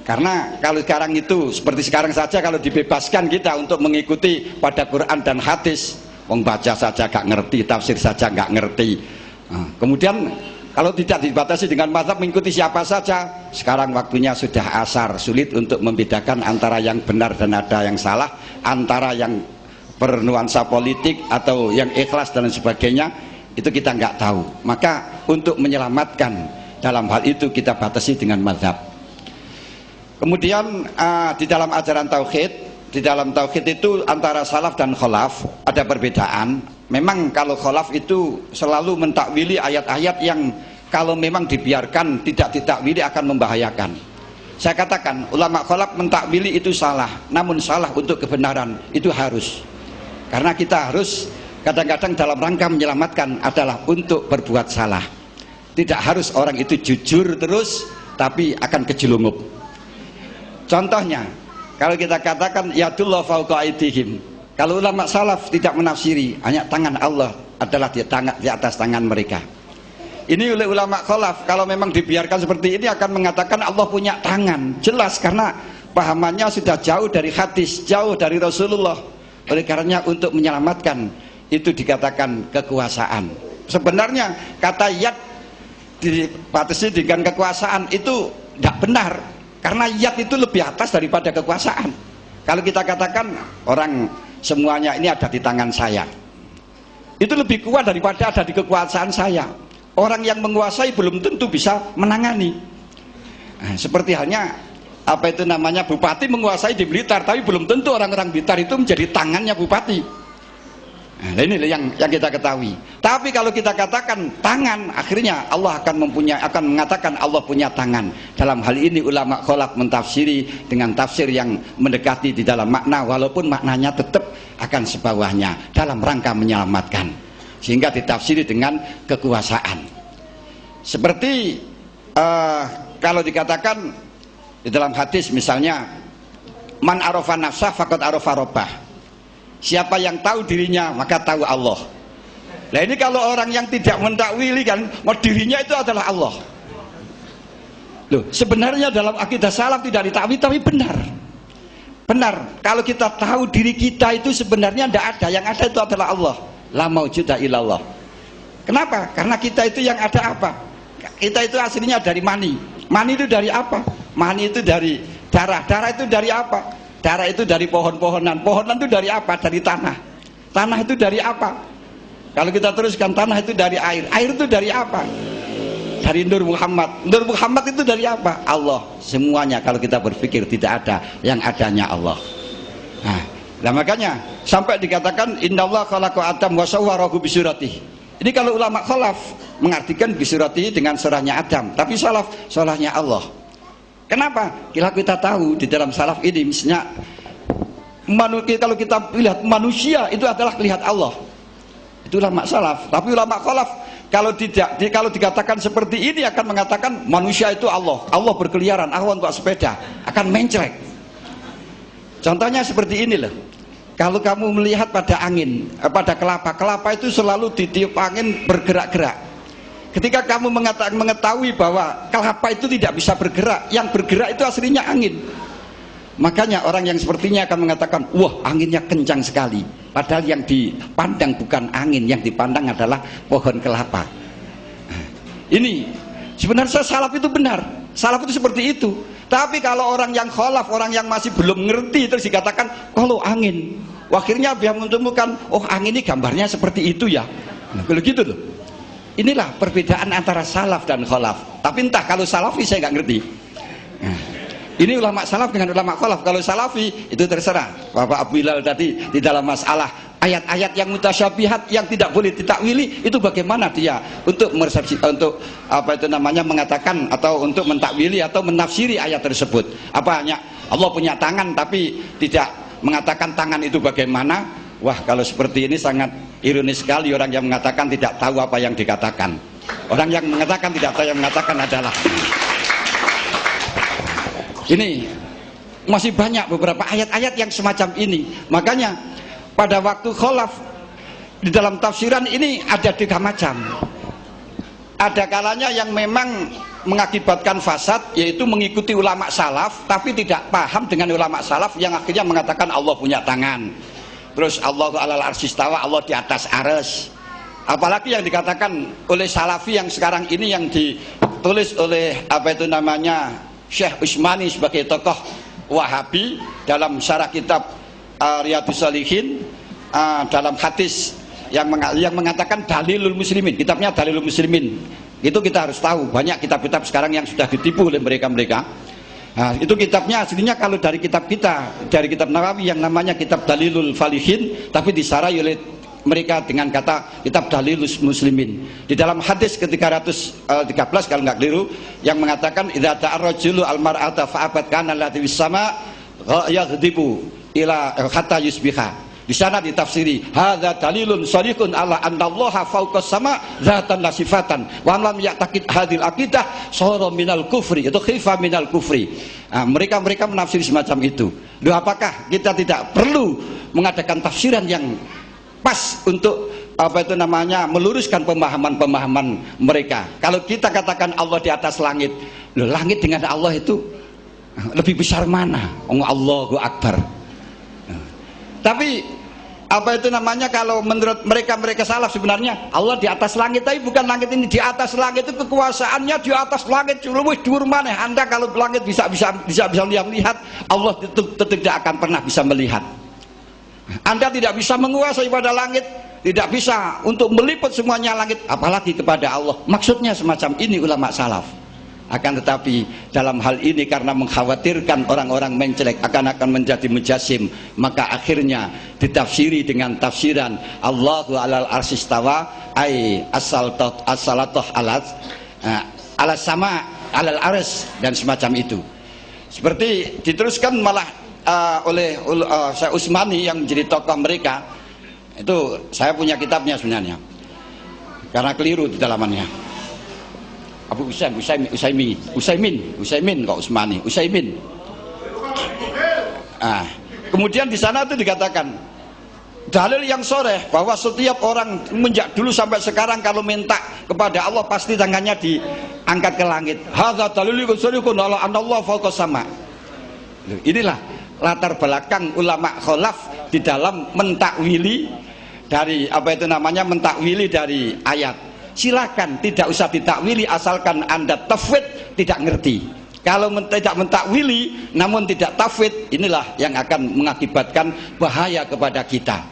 Karena kalau sekarang itu seperti sekarang saja, kalau dibebaskan kita untuk mengikuti pada Quran dan hadis, wong baca saja gak ngerti, tafsir saja gak ngerti. Kemudian kalau tidak dibatasi dengan mazhab mengikuti siapa saja, sekarang waktunya sudah asar, sulit untuk membedakan antara yang benar dan ada yang salah, antara yang bernuansa politik atau yang ikhlas dan sebagainya, itu kita nggak tahu. Maka untuk menyelamatkan dalam hal itu kita batasi dengan mazhab. Kemudian di dalam ajaran tauhid, di dalam tauhid itu antara salaf dan kholaf ada perbedaan. Memang kalau kholaf itu selalu mentakwili ayat-ayat yang kalau memang dibiarkan tidak ditakwili akan membahayakan. Saya katakan ulama kholaf mentakwili itu salah, namun salah untuk kebenaran itu harus. Karena kita harus kadang-kadang dalam rangka menyelamatkan adalah untuk berbuat salah. Tidak harus orang itu jujur terus, tapi akan kejelungup. Contohnya, kalau kita katakan yadullah fauqa aydihim, kalau ulama salaf tidak menafsiri hanya tangan Allah adalah di atas tangan mereka. Ini oleh ulama kholaf, kalau memang dibiarkan seperti ini akan mengatakan Allah punya tangan. Jelas, karena pahamannya sudah jauh dari hadis, jauh dari Rasulullah. Oleh karenanya untuk menyelamatkan itu dikatakan kekuasaan. Sebenarnya kata yad dibatasi dengan kekuasaan itu tidak benar, karena yad itu lebih atas daripada kekuasaan. Kalau kita katakan orang semuanya ini ada di tangan saya, itu lebih kuat daripada ada di kekuasaan saya. Orang yang menguasai belum tentu bisa menangani. Seperti halnya apa itu namanya, bupati menguasai di Blitar, tapi belum tentu orang-orang Blitar itu menjadi tangannya bupati. Nah, ini yang kita ketahui. Tapi kalau kita katakan tangan, akhirnya Allah akan mengatakan Allah punya tangan. Dalam hal ini ulama kholaf mentafsiri dengan tafsir yang mendekati di dalam makna, walaupun maknanya tetap akan sebawahnya dalam rangka menyelamatkan, sehingga ditafsiri dengan kekuasaan. Seperti kalau dikatakan di dalam hadis misalnya, man arafa nafsah faqad arafa rabbah, siapa yang tahu dirinya maka tahu Allah. Nah ini kalau orang yang tidak mentakwili kan, dirinya itu adalah Allah. Loh, sebenarnya dalam akidah salaf tidak ditakwili tapi benar. Benar, kalau kita tahu diri kita itu sebenarnya tidak ada, yang ada itu adalah Allah. La maujuda illallah. Kenapa? Karena kita itu yang ada apa? Kita itu aslinya dari mani. Mani itu dari apa? Mani itu dari darah. Darah itu dari apa? Darah itu dari pohon-pohonan. Pohonan itu dari apa? Dari tanah. Tanah itu dari apa? Kalau kita teruskan, tanah itu dari air. Air itu dari apa? Dari Nur Muhammad. Nur Muhammad itu dari apa? Allah. Semuanya kalau kita berpikir tidak ada, yang adanya Allah. Nah makanya sampai dikatakan innallaha khalaqa Adam wa sawwarahu bi suratihi. Ini kalau ulama khalaf mengartikan bi suratihi dengan surahnya Adam, tapi salaf surahnya Allah. Kenapa? Kalau kita tahu di dalam salaf ini misalnya kalau kita lihat manusia itu adalah lihat Allah. Itu ulama salaf. Tapi ulama khalaf kalau dikatakan seperti ini akan mengatakan manusia itu Allah. Allah berkeliaran, Allah untuk sepeda, akan mencrek. Contohnya seperti ini loh. Kalau kamu melihat pada angin, pada kelapa itu selalu ditiup angin bergerak-gerak. Ketika kamu mengetahui bahwa kelapa itu tidak bisa bergerak, yang bergerak itu aslinya angin. Makanya orang yang sepertinya akan mengatakan, wah anginnya kencang sekali. Padahal yang dipandang bukan angin, yang dipandang adalah pohon kelapa. Ini sebenarnya salaf itu benar. Salaf itu seperti itu. Tapi kalau orang yang khalaf, orang yang masih belum ngerti terus dikatakan kalau angin, akhirnya dia menemukan, oh angin ini gambarnya seperti itu ya. Nah, kalau gitu loh. Inilah perbedaan antara salaf dan khalaf. Tapi entah kalau salafi saya nggak ngerti. Nah, ini ulama salaf dengan ulama khalaf. Kalau salafi itu terserah. Bapak Abu Hilal tadi di dalam masalah ayat-ayat yang mutasyabihat yang tidak boleh ditakwili itu bagaimana dia untuk mengatakan atau untuk mentakwili atau menafsiri ayat tersebut. Apa hanya Allah punya tangan tapi tidak mengatakan tangan itu bagaimana? Wah, kalau seperti ini sangat ironis sekali orang yang mengatakan tidak tahu apa yang dikatakan. Orang yang mengatakan tidak tahu yang mengatakan adalah ini masih banyak beberapa ayat-ayat yang semacam ini. Makanya pada waktu khalaf di dalam tafsiran ini ada 3 macam. Ada kalanya yang memang mengakibatkan fasad, yaitu mengikuti ulama salaf tapi tidak paham dengan ulama salaf yang akhirnya mengatakan Allah punya tangan. Terus Allah alal arsistawa, Allah di atas arsy. Apalagi yang dikatakan oleh salafi yang sekarang ini yang ditulis oleh Syekh Usmani sebagai tokoh Wahabi dalam syarah kitab Riyadhus Shalihin, dalam hadis yang mengatakan Dalilul Muslimin, kitabnya Dalilul Muslimin. Itu kita harus tahu, banyak kitab-kitab sekarang yang sudah ditipu oleh mereka-mereka. Nah, itu kitabnya aslinya kalau dari kitab kita, dari kitab Nawawi yang namanya kitab Dalilul Falihin, tapi disarai oleh mereka dengan kata kitab Dalilul Muslimin. Di dalam hadis ke-313 kalau nggak keliru yang mengatakan idza ta'arrajulu al-mar'ata fa'abat kana allati bis-sama yaghdibu ila hatta yusbiha. Di sana ditafsiri hadza dalilun sharihun ala annallaha fawqas sama dzatan la sifatan wa lam ya'taqid hadil aqidah sara minal kufri, itu khifa minal kufri. Nah, mereka menafsir semacam itu. Loh, apakah kita tidak perlu mengadakan tafsiran yang pas untuk meluruskan pemahaman mereka? Kalau kita katakan Allah di atas langit, loh, langit dengan Allah itu lebih besar mana? Allahu Akbar. Tapi kalau menurut mereka salaf sebenarnya Allah di atas langit, tapi bukan langit ini di atas langit, itu kekuasaannya di atas langit lebih dhuwur maneh. Anda kalau langit bisa melihat, Allah tidak akan pernah bisa melihat. Anda tidak bisa menguasai pada langit, tidak bisa untuk meliput semuanya langit, apalagi kepada Allah. Maksudnya semacam ini ulama salaf. Akan tetapi dalam hal ini karena mengkhawatirkan orang-orang mencelek akan menjadi mujasim, maka akhirnya ditafsiri dengan tafsiran Allahu alal arsistawa ay as-salatuh ala sama alal arsy dan semacam itu. Seperti diteruskan malah oleh Syekh Usmani yang menjadi tokoh mereka. Itu saya punya kitabnya sebenarnya karena keliru di dalamannya. Abu Usaimin kok Usmani, Usaimin. Kemudian di sana itu dikatakan dalil yang soreh bahwa setiap orang menjak dulu sampai sekarang kalau minta kepada Allah pasti tangannya diangkat ke langit. Hadza dalilun sharihun ala anallahu fawqas sama. Inilah latar belakang ulama khalaf di dalam mentakwili dari mentakwili dari ayat. Silakan tidak usah ditakwili asalkan Anda tafwid tidak ngerti. Kalau tidak mentakwili namun tidak tafwid, inilah yang akan mengakibatkan bahaya kepada kita.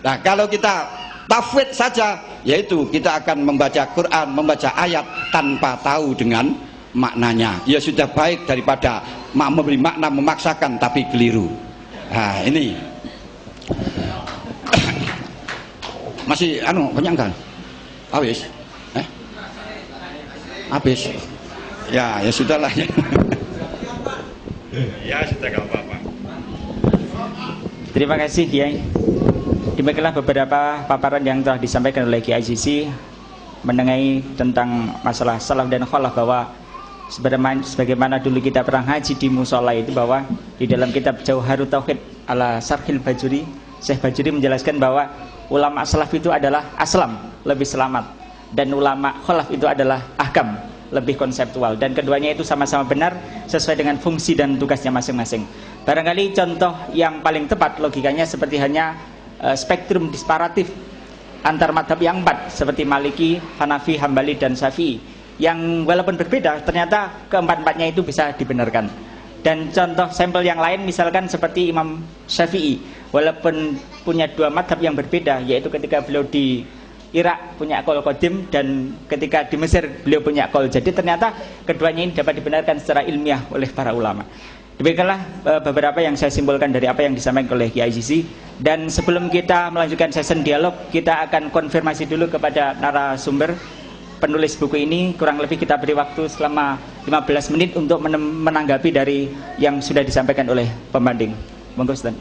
Nah, kalau kita tafwid saja, yaitu kita akan membaca Quran, membaca ayat tanpa tahu dengan maknanya. Ya sudah baik daripada memberi makna memaksakan tapi keliru. Nah, ini masih banyak kan? Habis? Habis? Ya sudahlah. Ya, sudah enggak apa-apa. Terima kasih Kiai. Demikianlah beberapa paparan yang telah disampaikan oleh Kiai Azizi mengenai tentang masalah salaf dan khalaf, bahwa sebagaimana dulu kita pernah haji di musola itu, bahwa di dalam kitab Jauharut Tauhid ala Sarhil Bajuri, Syekh Bajuri menjelaskan bahwa ulama salaf itu adalah aslam, lebih selamat, dan ulama khalaf itu adalah ahkam, lebih konseptual, dan keduanya itu sama-sama benar sesuai dengan fungsi dan tugasnya masing-masing. Barangkali contoh yang paling tepat logikanya seperti hanya spektrum disparatif antar madhab yang 4 seperti Maliki, Hanafi, Hambali, dan Syafi'i, yang walaupun berbeda ternyata keempat-empatnya itu bisa dibenarkan. Dan contoh sampel yang lain misalkan seperti Imam Syafi'i, walaupun punya 2 madhab yang berbeda, yaitu ketika beliau di Irak punya qaul qadim dan ketika di Mesir beliau punya qaul jadid, ternyata keduanya ini dapat dibenarkan secara ilmiah oleh para ulama. Demikianlah beberapa yang saya simpulkan dari apa yang disampaikan oleh Kiai Azizi. Dan sebelum kita melanjutkan sesi dialog, kita akan konfirmasi dulu kepada narasumber penulis buku ini. Kurang lebih kita beri waktu selama 15 menit untuk menanggapi dari yang sudah disampaikan oleh pembanding. Monggo Ustaz.